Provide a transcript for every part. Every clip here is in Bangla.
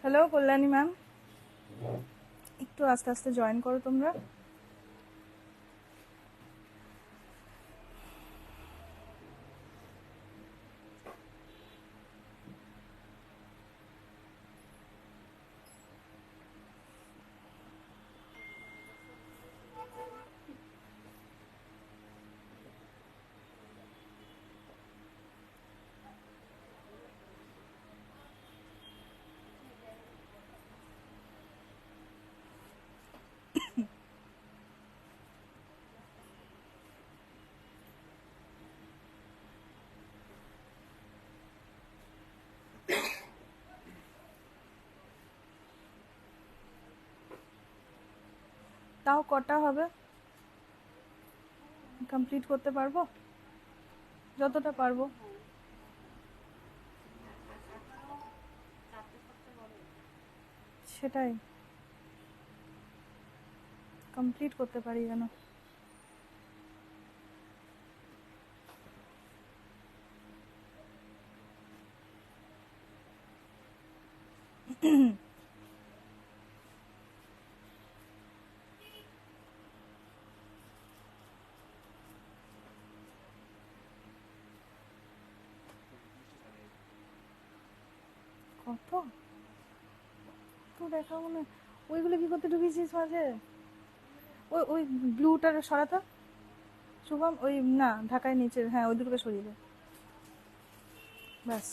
হ্যালো কল্যাণী ম্যাম, একটু আস্তে আস্তে জয়েন করো তোমরা। তাও কটা হবে? কমপ্লিট করতে পারবো যতটা পারবো। সেটাই, কমপ্লিট করতে পারি যেন। কত তো দেখা মনে, ওইগুলো কি করতে ঢুকিয়েছিস মাঝে? ওই ওই ব্লুটার সরাতা শুভম, ওই না ঢাকায় নিচের, হ্যাঁ ওই দুটোকে সরিয়ে দে ব্যাস।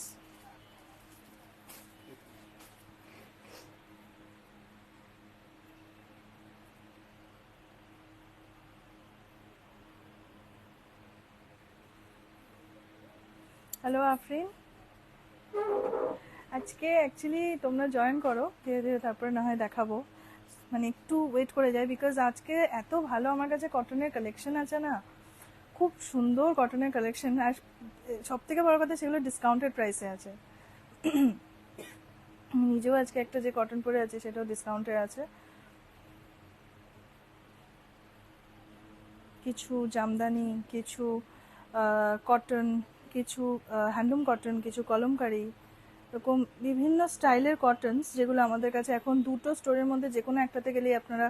হ্যালো আফরিন, আজকে অ্যাকচুয়ালি তোমরা জয়েন করো ধীরে ধীরে, তারপরে না হয় দেখাবো। মানে একটু ওয়েট করে যাই, বিকজ আজকে এত ভালো আমার কাছে কটনের কালেকশন আছে না, খুব সুন্দর কটনের কালেকশন, আর সব থেকে বড় কথা সেগুলো ডিসকাউন্টেড প্রাইসে আছে। নিজেও আজকে একটা যে কটন পরে আছে সেটাও ডিসকাউন্টেড আছে। কিছু জামদানি, কিছু কটন, কিছু হ্যান্ডলুম কটন, কিছু কলমকারি, এরকম বিভিন্ন স্টাইলের কটনস যেগুলো আমাদের কাছে এখন দুটো স্টোরের মধ্যে যে কোনো একটাতে গেলেই আপনারা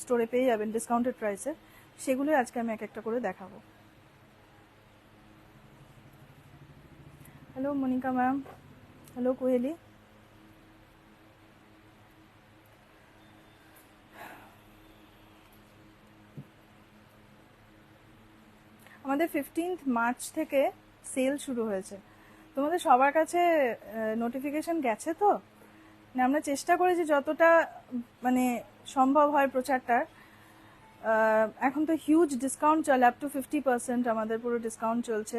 স্টোরে পেয়ে যাবেন ডিসকাউন্টেড প্রাইসে। সেগুলো আজকে আমি এক একটা করে দেখাবো। Hello Monica ma'am, hello Koheli. আমাদের 15th মার্চ থেকে সেল শুরু হয়েছে, তোমাদের সবার কাছে নোটিফিকেশন গেছে তো? আমরা চেষ্টা করেছি যতটা মানে সম্ভব হয় প্রচারটার। এখন তো হিউজ ডিসকাউন্ট চলে, আপ টু 50% আমাদের পুরো ডিসকাউন্ট চলছে,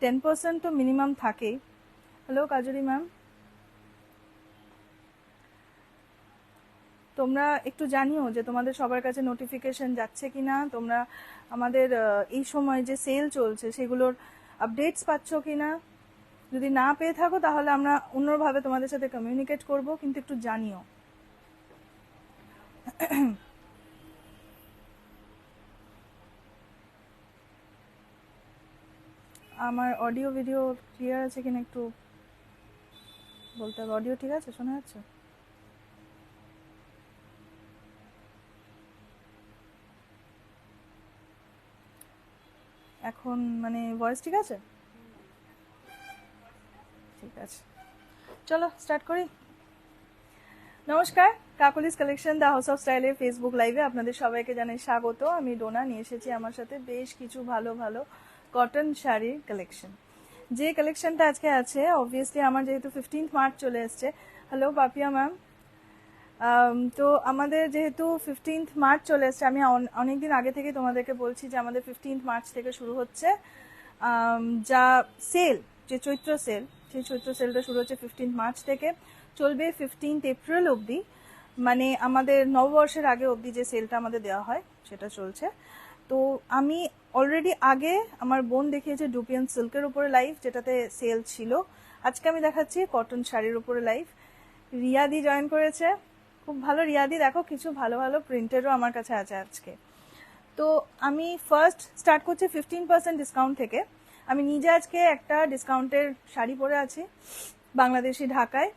10% তো মিনিমাম থাকেই। হ্যালো কাজরি ম্যাম, তোমরা একটু জানিও যে তোমাদের সবার কাছে নোটিফিকেশন যাচ্ছে কিনা, তোমরা আমাদের এই সময় যে সেল চলছে সেগুলোর আপডেটস পাচ্ছ কিনা। যদি না পেয়ে থাকো তাহলে আমরা অন্যভাবে তোমাদের সাথে কমিউনিকেট করব, কিন্তু একটু জানিও। আমার অডিও ভিডিও ক্লিয়ার আছে কিনা একটু বলতে হবে। অডিও ঠিক আছে, শোনা যাচ্ছে? এখন মানে ভয়েস ঠিক আছে? ঠিক আছে, চলো স্টার্ট করি। নমস্কার, Kakoli's collection the house of স্টাইলের ফেসবুক লাইভে আপনাদের সবাইকে জানাই স্বাগত। আমি ডোনা নিয়ে এসেছি আমার সাথে বেশ কিছু ভালো ভালো কটন শাড়ির কালেকশন। যে কালেকশনটা আজকে আছে, অবভিয়াসলি আমার যেহেতু 15th মার্চ চলে এসছে। হ্যালো পাপিয়া ম্যাম, তো আমাদের যেহেতু 15th মার্চ চলে এসছে, আমি অনেকদিন আগে থেকে তোমাদেরকে বলছি যে আমাদের 15th মার্চ থেকে শুরু হচ্ছে যা সেল, যে চৈত্র সেল, সেই চৈত্র সেলটা শুরু হচ্ছে 15th মার্চ থেকে, চলবে 15th এপ্রিল অবধি। মানে আমাদের নববর্ষের আগে অবধি যে সেলটা আমাদের দেওয়া হয় সেটা চলছে। তো আমি অলরেডি আগে আমার বোন দেখিয়েছে ডুপিয়ান সিল্কের উপরে লাইভ, যেটাতে সেল ছিল, আজকে আমি দেখাচ্ছি কটন শাড়ির উপরে লাইভ। রিয়াদি জয়েন করেছে, খুব ভালো রিয়াদি। দেখো কিছু ভালো ভালো প্রিন্টেরও আমার কাছে আছে আজকে। তো আমি ফার্স্ট স্টার্ট করছি 15% ডিসকাউন্ট থেকে। আমি নিজে আজকে একটা ডিসকাউন্টের শাড়ি পরে আছি বাংলাদেশি ঢাকায়।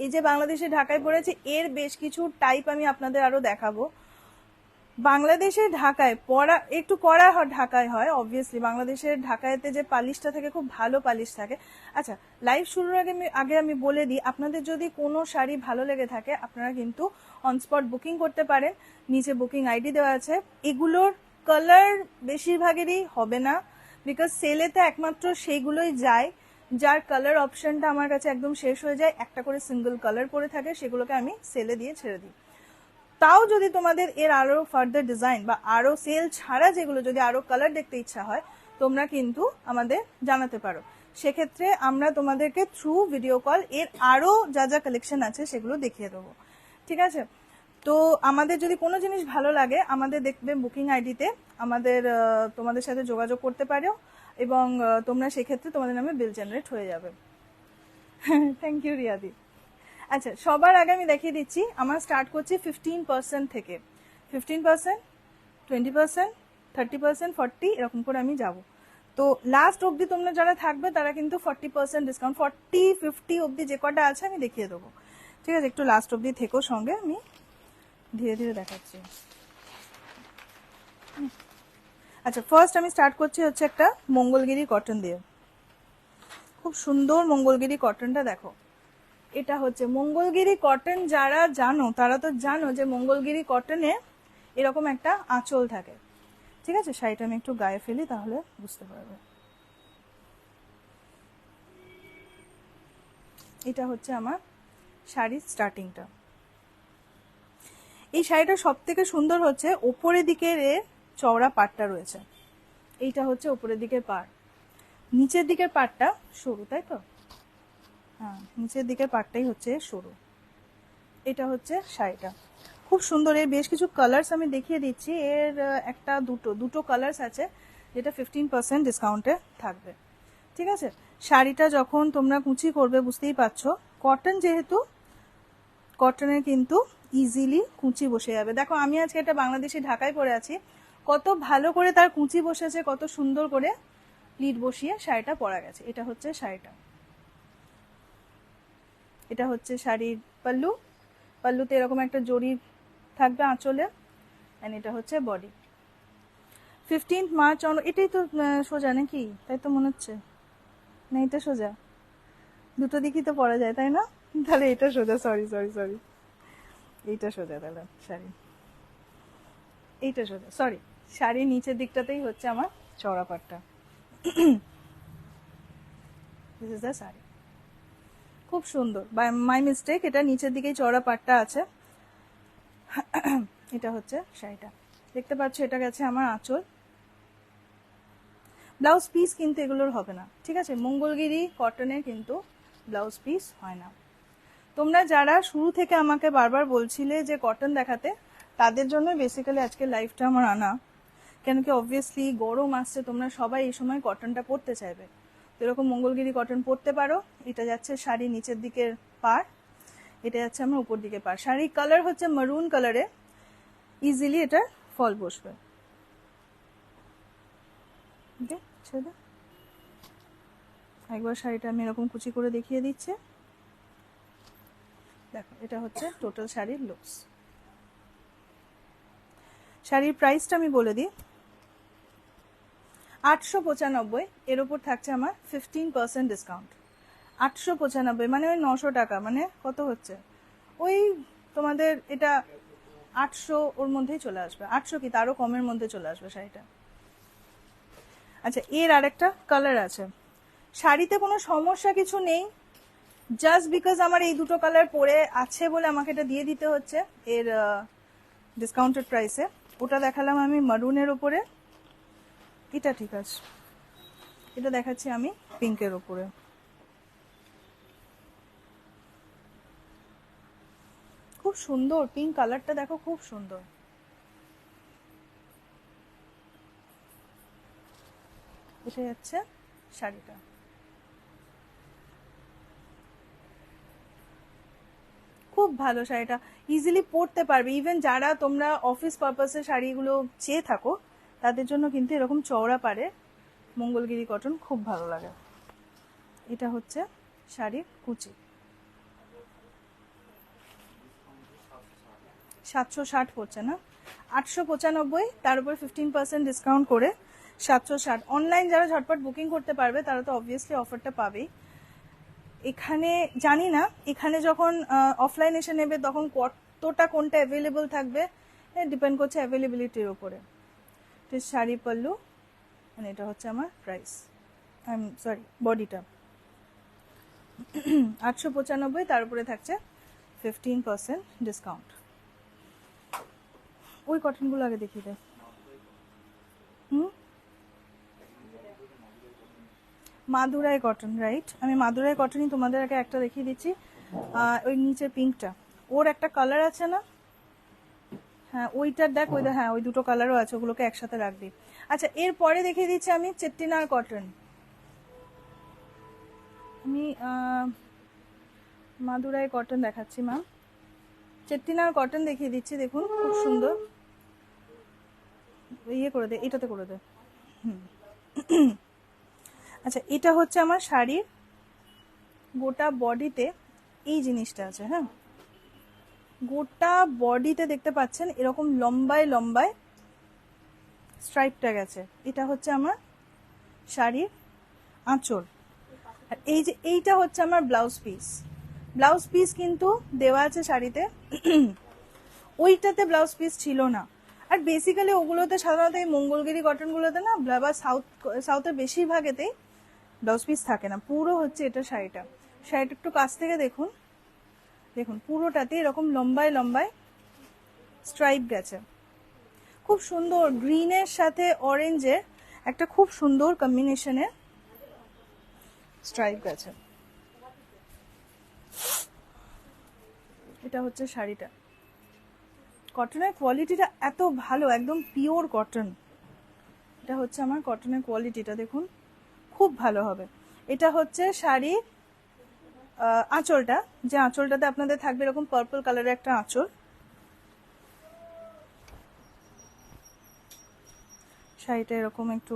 এই যে বাংলাদেশি ঢাকায় পরেছি, এর বেশ কিছু টাইপ আমি আপনাদের আরো দেখাবো। বাংলাদেশের ঢাকায় পরা একটু কড়া ঢাকায় হয় অবভিয়াসলি, বাংলাদেশের ঢাকায়তে যে পালিশটা থাকে খুব ভালো পালিশ থাকে। আচ্ছা, লাইভ শুরুর আগে আমি বলে দিই, আপনাদের যদি কোনো শাড়ি ভালো লেগে থাকে আপনারা কিন্তু অনস্পট বুকিং করতে পারেন, নিচে বুকিং আইডি দেওয়া আছে। এগুলোর কালার বেশিরভাগেরই হবে না, বিকজ সেলেতে একমাত্র সেইগুলোই যায় যার কালার অপশনটা আমার কাছে একদম শেষ হয়ে যায়। একটা করে সিঙ্গেল কালার পরে থাকে, সেগুলোকে আমি সেলে দিয়ে ছেড়ে দিই। তাও যদি তোমাদের এর আরো ফার্দার ডিজাইন বা আরো সেল ছাড়া যেগুলো যদি আরো কালার দেখতে ইচ্ছা হয়, তোমরা কিন্তু আমাদের জানাতে পারো। সেক্ষেত্রে আমরা তোমাদেরকে থ্রু ভিডিও কল এর আরো যা যা কালেকশন আছে সেগুলো দেখিয়ে দেবো, ঠিক আছে? তো আমাদের যদি কোনো জিনিস ভালো লাগে, আমাদের দেখবে বুকিং আইডিতে আমাদের তোমাদের সাথে যোগাযোগ করতে পারো, এবং তোমরা সেক্ষেত্রে তোমাদের নামে বিল জেনারেট হয়ে যাবে। থ্যাংক ইউ রিয়াদি। আচ্ছা, সবার আগে আমি দেখিয়ে দিচ্ছি, আমার স্টার্ট করছি 15% থেকে। 15%, 20%, 30%, 40 এরকম করে আমি যাব। তো লাস্ট অবধি তোমরা যারা থাকবে তারা কিন্তু 40% ডিসকাউন্ট, 40, 50 অবধি যে কটা আছে আমি দেখিয়ে দেবো, ঠিক আছে? একটু লাস্ট অবধি থেকো সঙ্গে, আমি ধীরে ধীরে দেখাচ্ছি। আচ্ছা, ফার্স্ট আমি স্টার্ট করছি হচ্ছে একটা মঙ্গলগিরি কটন দিয়ে। খুব সুন্দর মঙ্গলগিরি কটনটা দেখো। এটা হচ্ছে মঙ্গলগিরি কটন। যারা জানো তারা তো জানো যে মঙ্গলগিরি কটনে এরকম একটা আঁচল থাকে, ঠিক আছে? শাড়িটা আমি একটু গায়ে ফেলি তাহলে বুঝতে পারবে। এটা হচ্ছে আমার শাড়ির স্টার্টিংটা। এই শাড়িটা সব থেকে সুন্দর হচ্ছে ওপরের দিকের চওড়া পাটটা রয়েছে, এইটা হচ্ছে ওপরের দিকের পাট। নিচের দিকের পাটটা সরু, তাই তো? হ্যাঁ, নিচের দিকের পাটটাই হচ্ছে সরু। এটা হচ্ছে শাড়িটা, খুব সুন্দর। এর বেশ কিছু কালার্স আমি দেখিয়ে দিচ্ছি। এর একটা দুটো কালার্স আছে যেটা 15% ডিসকাউন্টে থাকবে, ঠিক আছে? শাড়িটা যখন তোমরা কুচি করবে বুঝতেই পারছো, কটন যেহেতু, কটনের কিন্তু ইজিলি কুচি বসে যাবে। দেখো আমি আজকে একটা বাংলাদেশি ঢাকায় পরে আছি, কত ভালো করে তার কুচি বসেছে, কত সুন্দর করে প্লিট বসিয়ে শাড়িটা পরা গেছে। এটা হচ্ছে শাড়িটা, এটা হচ্ছে শাড়ির পাল্লু। পাল্লুতে এরকম একটা জরি থাকবে আঁচলে, এন্ড এটা হচ্ছে বডি। 15 মার্চ, এটাই তো সোজা নাকি? তাই তো মনে হচ্ছে না, এটা সোজা, দুটো দিকই তো পরা যায় তাই না? তাহলে এটা সোজা, সরি সরি সরি, এইটা সোজা তাহলে শাড়ি, এইটা সোজা, সরি। শাড়ির নিচের দিকটাতেই হচ্ছে আমার চওড়া পাটটা। দিস ইজ দ্য শাড়ি, খুব সুন্দর। বাই মাই মিস্টেক, এটা নিচের দিকেই চওড়া পাটটা আছে। এটা হচ্ছে শাড়িটা, দেখতে পাচ্ছ? এটা গেছে আমার আঁচল। ব্লাউজ পিস কিন্তু এগুলোর হবে না, ঠিক আছে? মঙ্গলগিরি কটনে কিন্তু ব্লাউজ পিস হয় না। তোমরা যারা শুরু থেকে আমাকে বারবার বলছিলে যে কটন দেখাতে, তাদের জন্য বেসিক্যালি আজকে লাইভটা আমার আনা। কেন কি, অবভিয়াসলি গরম আসছে, তোমরা সবাই এই সময় কটনটা পরতে চাইবে। তো এরকম মঙ্গলগিরি কটন পরতে পারো। এটা যাচ্ছে শাড়ির নিচের দিকের পাড়, এটা যাচ্ছে আমার উপর দিকে পাড়। শাড়ির কালার হচ্ছে মারুন কালারে, ইজিলি এটা ফল বসবে। একবার শাড়িটা আমি এরকম কুচি করে দেখিয়ে দিচ্ছি। দেখো, এটা হচ্ছে টোটাল শাড়ির লুকস। শাড়ির প্রাইসটা আমি বলে দিই, 895। এর উপর থাকছে আমার 15% ডিসকাউন্ট। 895 মানে ওই 900 টাকা, মানে কত হচ্ছে? ওই তোমাদের এটা 800 ওর মধ্যেই চলে আসবে। 800 কি তারও কমের মধ্যে চলে আসবে শাড়িটা। আচ্ছা, এর আরেকটা কালার আছে। শাড়িতে কোনো সমস্যা কিছু নেই, জাস্ট বিকজ আমার এই দুটো কালার পরে আছে বলে আমাকে এটা দিয়ে দিতে হচ্ছে এর ডিসকাউন্টেড প্রাইসে। ওটা দেখালাম আমি মারুনের ওপরে, এটা ঠিক আছে। এটা দেখাচ্ছি আমি পিঙ্কের ওপরে। খুব সুন্দর পিঙ্ক কালারটা, দেখো খুব সুন্দর। এটা হচ্ছে শাড়িটা। খুব ভালো শাড়িটা, ইজিলি পরতে পারবে। ইভেন যারা তোমরা অফিস পারপাসে শাড়িগুলো চেয়ে থাকো তাদের জন্য কিন্তু এরকম চওড়া পারে মঙ্গলগিরি কটন খুব ভালো লাগে। এটা হচ্ছে শাড়ির কুচি। 760 পড়ছে না, 895, তার উপর 15% ডিসকাউন্ট করে 760। অনলাইন যারা ঝটপট বুকিং করতে পারবে তারা তো অবভিয়াসলি অফারটা পাবেই। এখানে জানি না, এখানে যখন অফলাইন এসে নেবে তখন কতটা কোনটা অ্যাভেলেবল থাকবে, ডিপেন্ড করছে অ্যাভেলেবিলিটির উপরে। শাড়ি পল্লু, মানে এটা হচ্ছে আমার প্রাইস, সরি বডিটা 895, তার উপরে থাকছে 15% ডিসকাউন্ট। ওই কটনগুলো আগে দেখিয়ে দেয়। মাদুরাই কটন, রাইট, আমি মাদুরাই কটনই তোমাদের আগে একটা দেখিয়ে দিচ্ছি। ওই নিচের পিঙ্কটা, ওর একটা কালার আছে না, হ্যাঁ ওইটার দেখ, ওই হ্যাঁ ওই দুটো কালারও আছে, ওগুলোকে একসাথে রাখবি। আচ্ছা এরপরে দেখিয়ে দিচ্ছি আমি চেট্টিনার কটন। আমি মাদুরাই কটন দেখাচ্ছি মা, চেট্টিনার কটন দেখিয়ে দিচ্ছি, দেখুন খুব সুন্দর। ইয়ে করে দে, এটাতে করে দে। আচ্ছা এটা হচ্ছে আমার শাড়ির গোটা বডিতে এই জিনিসটা আছে, হ্যাঁ গোটা বডিতে দেখতে পাচ্ছেন এরকম লম্বায় লম্বায় স্ট্রাইপটা গেছে। এটা হচ্ছে আমার শাড়ির আঁচল। আর এই যে এইটা হচ্ছে আমার ব্লাউজ পিস। ব্লাউজ পিস কিন্তু দেওয়া আছে শাড়িতে, ওইটাতে ব্লাউজ পিস ছিল না। আর বেসিক্যালি ওগুলোতে সাধারণত এই মঙ্গলগিরি কটনগুলোতে না, বা সাউথের বেশিরভাগেতেই ব্লাউজ পিস থাকে না। পুরো হচ্ছে এটা শাড়িটা, শাড়িটা একটু কাছ থেকে দেখুন, দেখুন পুরোটাতে এরকম লম্বায় লম্বায় স্ট্রাইপ গেছে, খুব সুন্দর। গ্রিনের সাথে অরেঞ্জের একটা খুব সুন্দর কম্বিনেশনে স্ট্রাইপ গেছে। এটা হচ্ছে শাড়িটা, কটনের কোয়ালিটিটা এত ভালো, একদম পিওর কটন। এটা হচ্ছে আমার কটনের কোয়ালিটিটা, দেখুন খুব ভালো হবে। এটা হচ্ছে শাড়ি আঁচলটা, যে আঁচলটাতে আপনাদের থাকবে এরকম পার্পল কালারের একটা আঁচল। শাড়িটা এরকম একটু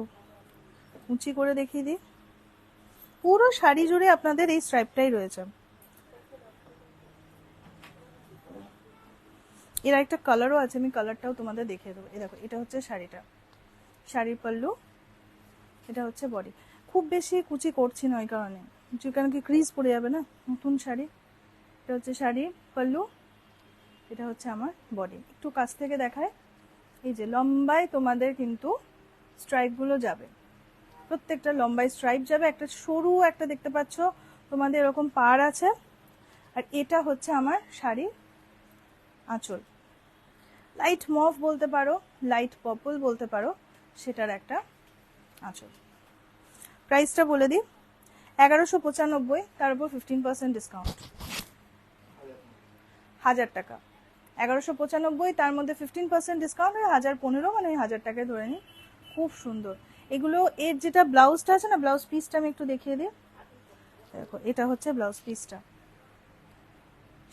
উঁচি করে দেখিয়ে দিই, পুরো শাড়ি জুড়ে আপনাদের এই স্ট্রাইপটাই রয়েছে। এর একটা কালারও আছে, আমি কালারটাও তোমাদের দেখিয়ে দেবো। এই দেখো এটা হচ্ছে শাড়িটা, শাড়ির পল্লু, এটা হচ্ছে বডি। খুব বেশি কুচি করছি না ওই কারণে, কারণ কি ক্রিজ পড়ে যাবে না, নতুন শাড়ি। এটা হচ্ছে শাড়ি পল্লু, এটা হচ্ছে আমার বডি। একটু কাছ থেকে দেখায়, এই যে লম্বায় তোমাদের কিন্তু স্ট্রাইপগুলো যাবে, প্রত্যেকটা লম্বায় স্ট্রাইপ যাবে। একটা সরু একটা দেখতে পাচ্ছ তোমাদের এরকম পাড় আছে। আর এটা হচ্ছে আমার শাড়ির আঁচল, লাইট মভ বলতে পারো, লাইট পার্পল বলতে পারো, সেটার একটা আঁচল। প্রাইসটা বলে দিই, 1195, তার উপর 15% ডিসকাউন্ট, 1000 টাকা। 1195, তার মধ্যে 15% ডিসকাউন্ট, 1015, মানে 1000 টাকায় ধরে নিই। খুব সুন্দর এগুলো। এর যেটা ব্লাউজটা আছে না, ব্লাউজ পিসটা আমি একটু দেখিয়ে দিই। দেখো এটা হচ্ছে ব্লাউজ পিসটা,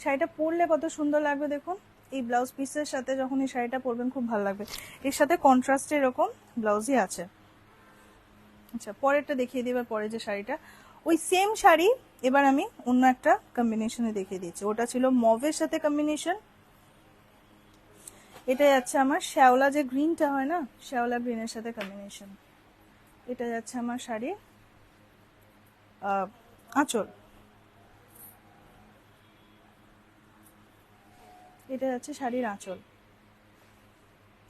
শাড়িটা পরলে কত সুন্দর লাগবে দেখুন। এই ব্লাউজ পিসের সাথে যখন এই শাড়িটা পরবেন খুব ভালো লাগবে। এর সাথে কন্ট্রাস্টে এরকম ব্লাউজই আছে। আচ্ছা পরেরটা দেখিয়ে দিই, এবার পরে যে শাড়িটা, ওই সেম শাড়ি এবার আমি অন্য একটা কম্বিনেশনে দেখিয়ে দিচ্ছি। ওটা ছিল মভের সাথে কম্বিনেশন, এটা যাচ্ছে আমার শ্যাওলা যে গ্রিনটা হয় না, শ্যাওলা গ্রিনের সাথে কম্বিনেশন। এটা যাচ্ছে আমার শাড়ি আঁচল, এটা যাচ্ছে শাড়ির আঁচল।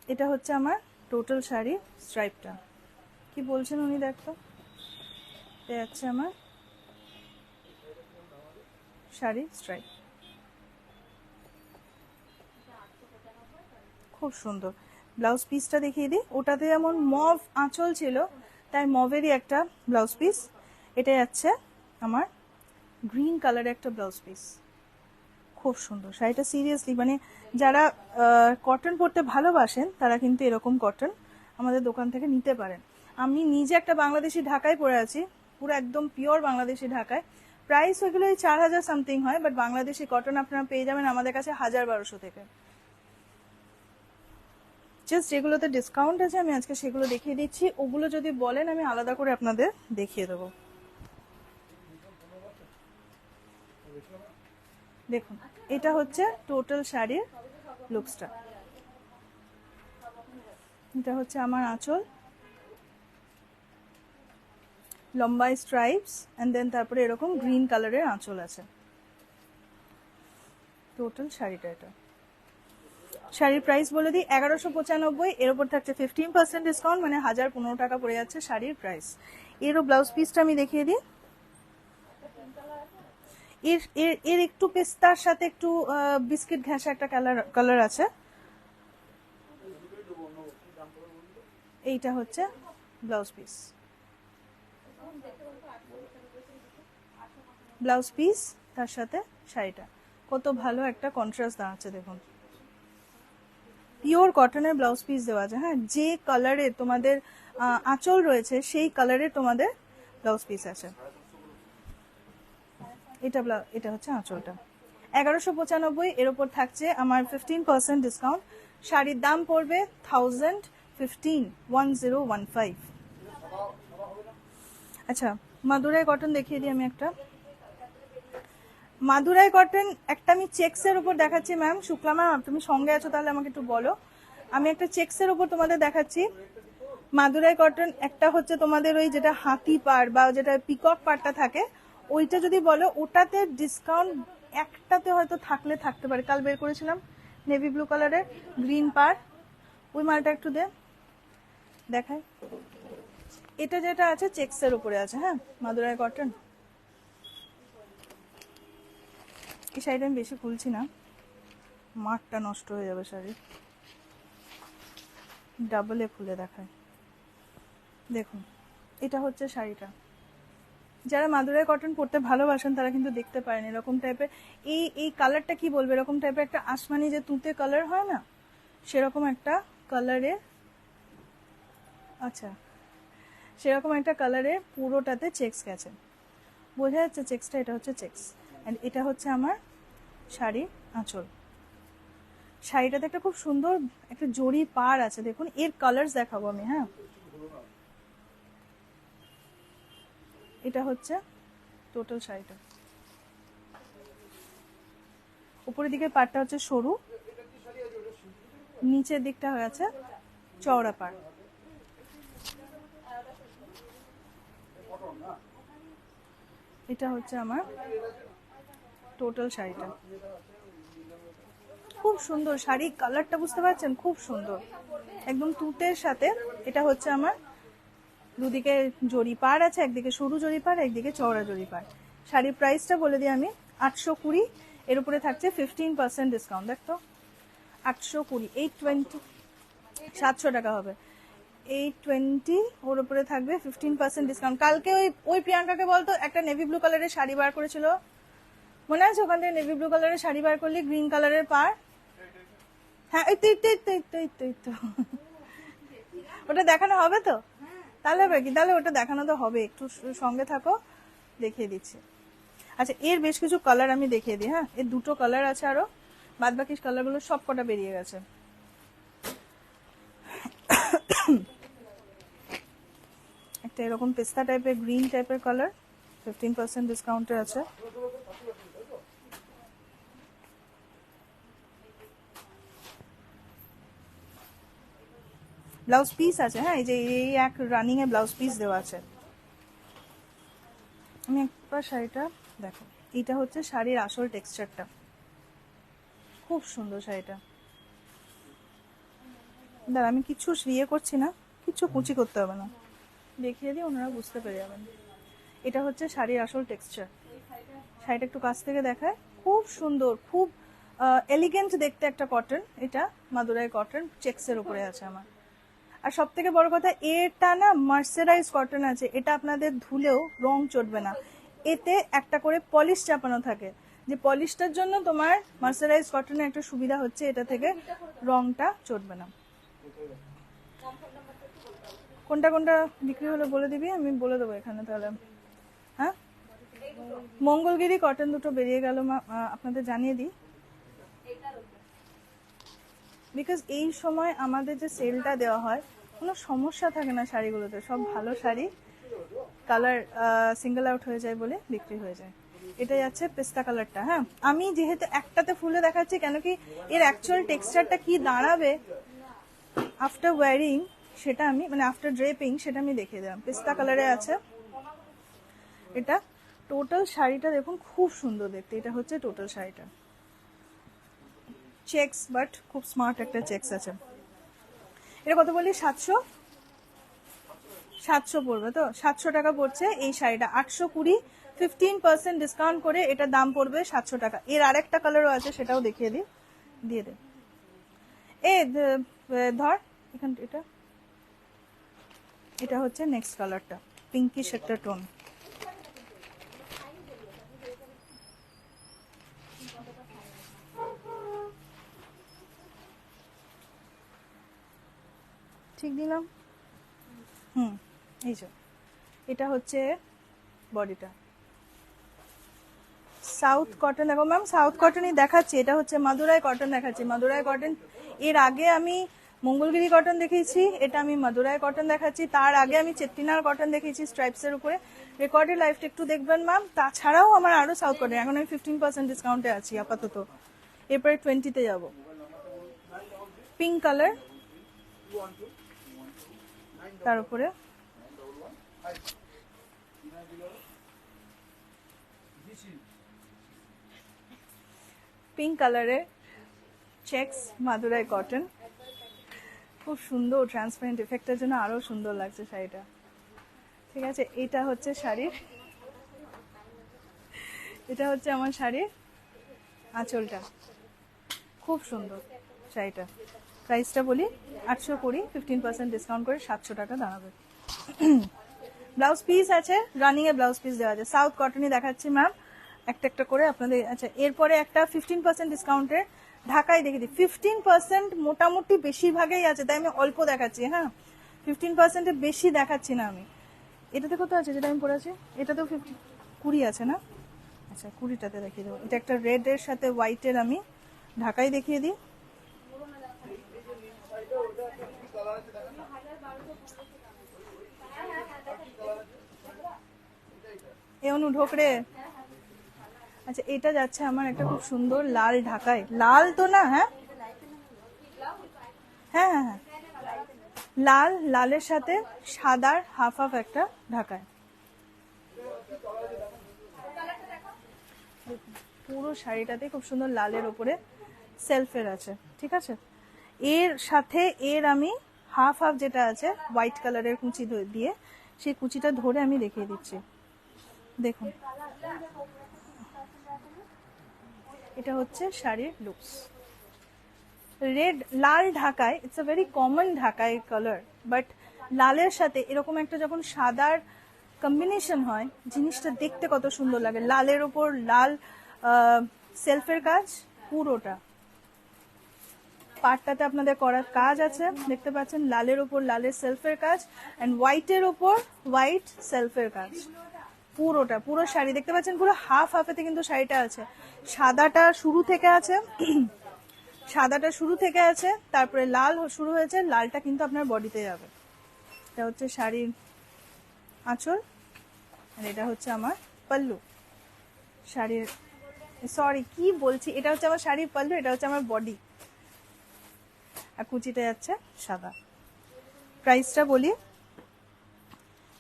এটা হচ্ছে আমার টোটাল শাড়ি স্ট্রাইপটা। কি বলছেন উনি দেখতো, এটা যাচ্ছে আমার শাড়ি স্ট্রাইপ, খুব সুন্দর। ব্লাউজ পিসটা দেখিয়ে দিই, ওটাতে যেমন মভ আঁচল ছিল তাই মভেরই একটা ব্লাউজ পিস। এটা যাচ্ছে আমার গ্রিন কালারের একটা ব্লাউজ পিস, খুব সুন্দর শাড়িটা। সিরিয়াসলি মানে যারা কটন পরতে ভালোবাসেন তারা কিন্তু এরকম কটন আমাদের দোকান থেকে নিতে পারেন। আমি নিজে একটা বাংলাদেশি ঢাকায় পরে আছি, পুরো একদম পিওর বাংলাদেশি ঢাকায়, প্রাইস ওইগুলো 4000 সামথিং হয়, বাট বাংলাদেশি কটন আপনারা পেয়ে যাবেন আমাদের কাছে 1000-1200 থেকে। জাস্ট যেগুলোতে ডিসকাউন্ট আছে আমি আজকে সেগুলো দেখিয়ে দিচ্ছি, ওগুলো যদি বলেন আমি আলাদা করে আপনাদের দেখিয়ে দেবো। দেখুন এটা হচ্ছে টোটাল শাড়ির লুকসটা। এটা হচ্ছে আমার আঁচল, লম্বাই স্ট্রাইপস এন্ড দেন তারপরে এরকম গ্রিন কালারের আঁচল আছে। টোটাল শাড়িটা এটা। শাড়ির প্রাইস বলে দিই 1195, এর উপর থাকছে 15% ডিসকাউন্ট, মানে 1015 টাকা পড়ে যাচ্ছে শাড়ির প্রাইস। এরও ব্লাউজ পিসটা আমি দেখিয়ে দিই। এর এর এর একটু পেস্তার সাথে একটু বিস্কিট ঘেঁষা একটা কালার আছে। এইটা হচ্ছে ব্লাউজ পিস। ব্লাউজ পিস তার সাথে শাড়িটা কত ভালো একটা কন্ট্রাস্ট দাঁড়াচ্ছে দেখুন। পিওর কটনের ব্লাউজ পিস দেওয়া আছে। হ্যাঁ, যে কালারে তোমাদের আঁচল রয়েছে সেই কালারে তোমাদের ব্লাউজ পিস আছে। এটা হচ্ছে আঁচলটা 1195, এর উপর থাকছে আমার 15% ডিসকাউন্ট। শাড়ির দাম পড়বে 1015। আচ্ছা, মাদুরাই কটন দেখিয়ে দিই আমি একটা। মাদুরাই কটন একটা আমি চেক্সের উপর দেখাচ্ছি। ম্যাম শুক্লা ম্যাম তুমি সঙ্গে আছো তাহলে আমাকে একটু বলো। আমি একটা চেক্সের উপর তোমাদের দেখাচ্ছি মাদুরাই কটন। একটা হচ্ছে তোমাদের ওই যেটা হাতি পাড় বা যেটা পিকক পাড়টা থাকে ওইটা যদি বলো, ওটাতে ডিসকাউন্ট একটাতে হয়তো থাকতে পারে। কাল বের করেছিলাম নেভি ব্লু কালারের গ্রিন পাড়, ওই মালটা একটু দেখায়। এটা যেটা আছে চেক্সের উপরে আছে। হ্যাঁ, মাদুরাই কটন। এই শাড়িটা আমি বেশি খুলছি না, মাঠটা নষ্ট হয়ে যাবে শাড়ি। ডাবলে খুলে দেখায়। দেখুন এটা হচ্ছে শাড়িটা। যারা মাদুরাই কটন পরতে ভালোবাসেন তারা কিন্তু দেখতে পারেন এরকম টাইপের। এই কালারটা কি বলবো, এরকম টাইপের একটা আসমানি যে তুঁতে কালার হয় না, সেরকম একটা কালারে। আচ্ছা, সেরকম একটা কালারে পুরোটাতে চেক্স গেছে, বোঝা যাচ্ছে চেক্সটা। এটা হচ্ছে চেক্স অ্যান্ড এটা হচ্ছে আমার শাড়ির আঁচল। শাড়িটাতে একটা খুব সুন্দর একটা জরি পাড় আছে দেখুন। এর কালার্স দেখাবো আমি। হ্যাঁ, এটা হচ্ছে টোটাল শাড়িটা। উপরের দিকের পাড়টা হচ্ছে সরু, নিচের দিকটা হয়েছে চওড়া পাড়। এটা হচ্ছে আমার টোটাল শাড়িটা। খুব সুন্দর শাড়ি, কালারটা বুঝতে পারছেন, খুব সুন্দর একদম তুঁতের সাথে। এটা হচ্ছে আমার দুদিকে জরি পাড় আছে, একদিকে সরু জরি পাড়, একদিকে চওড়া জরি পাড়। শাড়ির প্রাইসটা বলে দিই আমি 820, এর উপরে থাকছে 15% ডিসকাউন্ট। দেখতো 820, 820, 700 টাকা হবে। 820, ওর উপরে থাকবে 15% ডিসকাউন্ট। কালকে ওই প্রিয়াঙ্কাকে বলতো একটা নেভি ব্লু কালারের শাড়ি বার করেছিল, মনে আছে? ওখান থেকে নেভি ব্লু কালারের শাড়ি বার করলি, গ্রিন কালারের পাড়। হ্যাঁ, এই তো ওটা দেখানো হবে তো? তাহলে হবে কি, তাহলে ওটা দেখানো তো হবে। একটু সঙ্গে থাকো, দেখিয়ে দিচ্ছি। আচ্ছা, এর বেশ কিছু কালার আমি দেখিয়ে দিই। হ্যাঁ, এর দুটো কালার আছে, আরো বাদ বাকি কালারগুলো সব কটা বেরিয়ে গেছে। একটা এরকম পেস্তা টাইপের গ্রিন টাইপের কালার, 15% ডিসকাউন্টে আছে। ব্লাউজ পিস আছে। হ্যাঁ, এই যে এই এক রানিং এ ব্লাউজ পিস দেওয়া আছে। আমি একবার শাড়িটা দেখো, এটা হচ্ছে শাড়ির আসল টেক্সচারটা, খুব সুন্দর শাড়িটা। দাঁড়া, আমি কিছু ইয়ে করছি না, কিছু কুচি করতে হবে না, দেখিয়ে দিই, ওনারা বুঝতে পেরে যাবেন। এটা হচ্ছে শাড়ির আসল টেক্সচার। শাড়িটা একটু কাছ থেকে দেখায়, খুব সুন্দর, খুব এলিগেন্ট দেখতে একটা কটন। এটা মাদুরাই কটন, চেক্সের উপরে আছে আমার। আর সব থেকে বড় কথা, এটা না মার্সারাইজ কটন আছে, এটা আপনাদের ধুলেও রং চটবে না। এতে একটা করে পলিশ চাপানো থাকে, যে পলিশটার জন্য তোমার মার্সারাইজ কটনের একটা সুবিধা হচ্ছে, এটা থেকে রংটা চটবে না। কোনটা কোনটা বিক্রি হলো বলে দিবি, আমি বলে দেবো এখানে তাহলে। হ্যাঁ, মঙ্গলগিরি কটন দুটো বেরিয়ে গেল আপনাদের জানিয়ে দিই, বিকজ এই সময় আমাদের যে সেলটা দেওয়া হয় কোনো সমস্যা থাকে না শাড়িগুলোতে, সব ভালো শাড়ি কালার সিঙ্গেল আউট হয়ে যায় বলে বিক্রি হয়ে যায়। এটা যাচ্ছে পেস্তা কালারটা। হ্যাঁ, আমি যেহেতু একটাতে ফুলে দেখাচ্ছি কেন কি এর অ্যাকচুয়াল টেক্সচারটা কি দাঁড়াবে আফটার ওয়ারিং সেটা আমি মানে আফটার ড্রেপিং সেটা আমি দেখিয়ে দিলাম। পেস্তা কালারে আছে এটা। টোটাল শাড়িটা দেখুন খুব সুন্দর দেখতে, এটা হচ্ছে টোটাল শাড়িটা। চেকস, বাট খুব স্মার্ট একটা চেকস আছে। এটা কত বলি? 700 পড়বে তো, 700 টাকা পড়ছে এই শাড়িটা। 820, 15% ডিসকাউন্ট করে এটা দাম পড়বে 700 টাকা। এর আরেকটা কালারও আছে, সেটাও দেখিয়ে দিই, দিয়ে দে। ধর এখান, এটা হচ্ছে নেক্সট কালারটা, পিঙ্কিশ একটা টোন। ঠিক দিলাম? এই যে এটা হচ্ছে বডিটা। সাউথ কটন, দেখো ম্যাম সাউথ কটনই দেখাচ্ছি। এটা হচ্ছে মাদুরাই কটন দেখাচ্ছি। মাদুরাই কটন, এর আগে আমি মঙ্গলগিরি কটন দেখিয়েছি, এটা আমি মাদুরাই কটন দেখাচ্ছি। তার আগে আমি চেট্টিনার কটন দেখিয়েছি স্ট্রাইপসের উপরে। রেকর্ডেড লাইফটা একটু দেখবেন ম্যাম। তাছাড়াও আমার আরো সাউথ কটন, এখন আমি 15% ডিসকাউন্টে আছি আপাতত, এরপরে 20-তে যাব। পিঙ্ক কালার, তার উপরে পিঙ্ক কালারের চেকস মাদুরাই কটন, খুব সুন্দর ট্রান্সপারেন্ট এফেক্টের জন্য আরো সুন্দর লাগছে শাড়িটা। ঠিক আছে, এটা হচ্ছে শাড়ির, এটা হচ্ছে আমার শাড়ির আঁচলটা, খুব সুন্দর শাড়িটা। প্রাইসটা বলি 820, 15% ডিসকাউন্ট করে 700 টাকা দাঁড়াবে। ব্লাউজ পিস আছে, রানিং এ ব্লাউজ পিস দেওয়া আছে। সাউথ কটনই দেখাচ্ছি ম্যাম একটা একটা করে আপনাদের। আচ্ছা, এরপরে একটা 15% ডিসকাউন্টের ঢাকায় দেখে দিই। 15% মোটামুটি বেশিরভাগই আছে, তাই আমি অল্প দেখাচ্ছি। হ্যাঁ, 15%-এর বেশি দেখাচ্ছি না আমি। এটাতে কত আছে যেটা আমি পড়েছি? এটাতেও 20 আছে না? আচ্ছা, 20টাতে দেখিয়ে দেবো। এটা একটা রেড এর সাথে হোয়াইটের আমি ঢাকায় দেখিয়ে দিই। এমন ঢোকরে। আচ্ছা, এটা যাচ্ছে আমার একটা খুব সুন্দর লাল ঢাকায়। লাল তো না? হ্যাঁ হ্যাঁ হ্যাঁ হ্যাঁ, লাল, লালের সাথে সাদার হাফ হাফ একটা ঢাকায়। পুরো শাড়িটাতে খুব সুন্দর লালের ওপরে সেলফের আছে। ঠিক আছে, এর সাথে এর আমি হাফ হাফ যেটা আছে হোয়াইট কালারের কুচি দিয়ে, সেই কুচিটা ধরে আমি দেখিয়ে দিচ্ছি। দেখুন, এটা হচ্ছে শাড়ির লুকস। রেড লাল ঢাকায়, ইটস আ ভেরি কমন ঢাকায় কালার, বাট লালের সাথে এরকম একটা যখন সাদার কম্বিনেশন হয়, জিনিসটা দেখতে কত সুন্দর লাগে। লালের ওপর লাল সেলফের কাজ পুরোটা, পাটটাতে আপনাদের করার কাজ আছে দেখতে পাচ্ছেন। লালের ওপর লালের সেলফের কাজ, এন্ড হোয়াইটের ওপর হোয়াইট সেলফের কাজ পুরোটা। পুরো শাড়ি দেখতে পাচ্ছেন, পুরো হাফ হাফেতে কিন্তু শাড়িটা আছে। সাদাটা শুরু থেকে আছে, সাদাটা শুরু থেকে আছে, তারপরে লাল শুরু হয়েছে, লালটা কিন্তু আপনার বডিতে যাবে। এটা হচ্ছে শাড়ির আঁচল, আর এটা হচ্ছে আমার পাল্লু। শাড়ির, সরি কি বলছি, এটা হচ্ছে আমার শাড়ির পাল্লু, এটা হচ্ছে আমার বডি, আর কুচিটা যাচ্ছে সাদা। প্রাইসটা বলি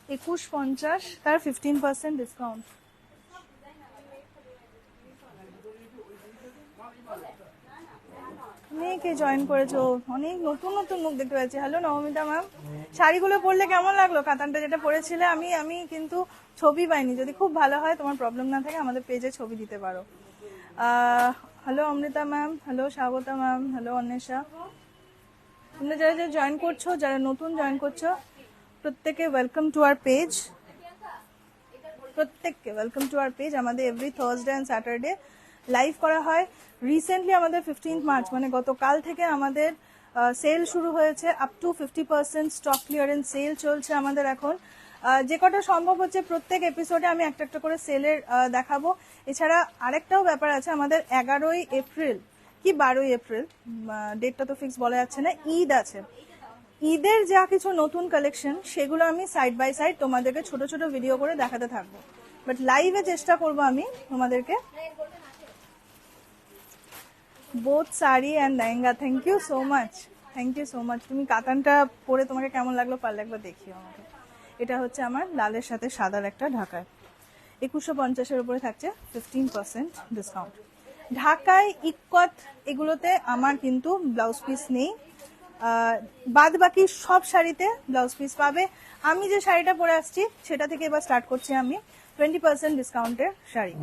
2150, তার 15% ডিসকাউন্ট। অনেকে জয়েন করেছো, অনেক নতুন নতুন মুখ দেখতে পাচ্ছি। হ্যালো নবমিতা ম্যাম, শাড়িগুলো পরলে কেমন লাগলো? কাতানটা যেটা পরেছিলে, আমি কিন্তু ছবি পাইনি। যদি খুব ভালো হয়, তোমার প্রবলেম না থাকে, আমাদের পেজে ছবি দিতে পারো। Hello Amrita ma'am, hello Swagata ma'am, hello Anwesha. তোমরা যারা যারা জয়েন করছো, যারা নতুন জয়েন করছো, প্রত্যেকে ওয়েলকাম টু আওয়ার পেজ। প্রত্যেককে ওয়েলকাম টু আওয়ার পেজ। আমাদের every Thursday and Saturday live করা হয়। রিসেন্টলি আমাদের 15 মার্চ মানে গতকাল থেকে আমাদের সেল শুরু হয়েছে। Up to 50% stock clearance sale চলছে আমাদের এখন। যে কটা সম্ভব হচ্ছে প্রত্যেক এপিসোডে আমি একটা একটা করে সেলের দেখাবো। এছাড়া আরেকটাও ব্যাপার আছে, আমাদের 11ই এপ্রিল কি 12ই এপ্রিল, ডেটটা তো ফিক্স বলা যাচ্ছে না, ঈদ আছে। ঈদের যা কিছু নতুন কালেকশন সেগুলো আমি সাইড বাই সাইড তোমাদেরকে ছোট ছোট ভিডিও করে দেখাতে থাকবো, বাট লাইভে চেষ্টা করবো আমি তোমাদেরকে। Both sari and lehenga, thank you so much, thank you so much. তুমি কাতানটা পরে তোমাকে কেমন লাগলো পারলে একবার দেখিও আমাকে। এটা হচ্ছে আমার লালের সাথে সাদার একটা ঢাকায়, 2150-এর উপরে থাকছে 15% ডিসকাউন্ট। ঢাকায় ইক্কত এগুলোতে আমার কিন্তু ব্লাউজ পিস নেই, বাদ বাকি সব শাড়িতে ব্লাউজ পিস পাবে। আমি যে শাড়িটা পরে আসছি সেটা থেকে এবার স্টার্ট করছি আমি 20% ডিসকাউন্টের শাড়ি।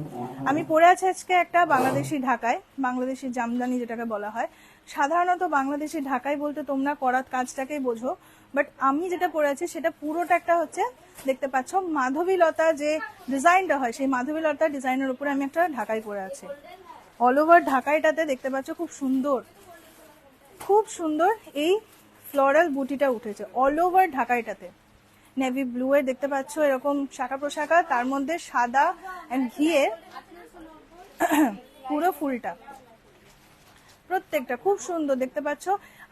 আমি পরে আছি আজকে একটা বাংলাদেশি ঢাকায়, বাংলাদেশি জামদানি যেটাকে বলা হয়। সাধারণত বাংলাদেশি ঢাকাই বলতে তোমরা করাত কাজটাকেই বোঝো, বাট আমি যেটা পরে আছি সেটা পুরোটা একটা হচ্ছে, দেখতে পাচ্ছ মাধবীলতা যে ডিজাইনটা হয় সেই মাধবীলতা ডিজাইনের উপরে আমি একটা ঢাকাই পরে আছি। অল ওভার ঢাকাইটাতে দেখতে পাচ্ছ খুব সুন্দর, খুব সুন্দর এই ফ্লোরাল বুটিটা উঠেছে অল ওভার ঢাকাইটাতে। নেভি ব্লু এর দেখতে পাচ্ছ এরকম শাখা প্রশাখা, তার মধ্যে সাদা এন্ড ঘিয়ে পুরো ফুলটা, প্রত্যেকটা খুব সুন্দর দেখতে পাচ্ছ।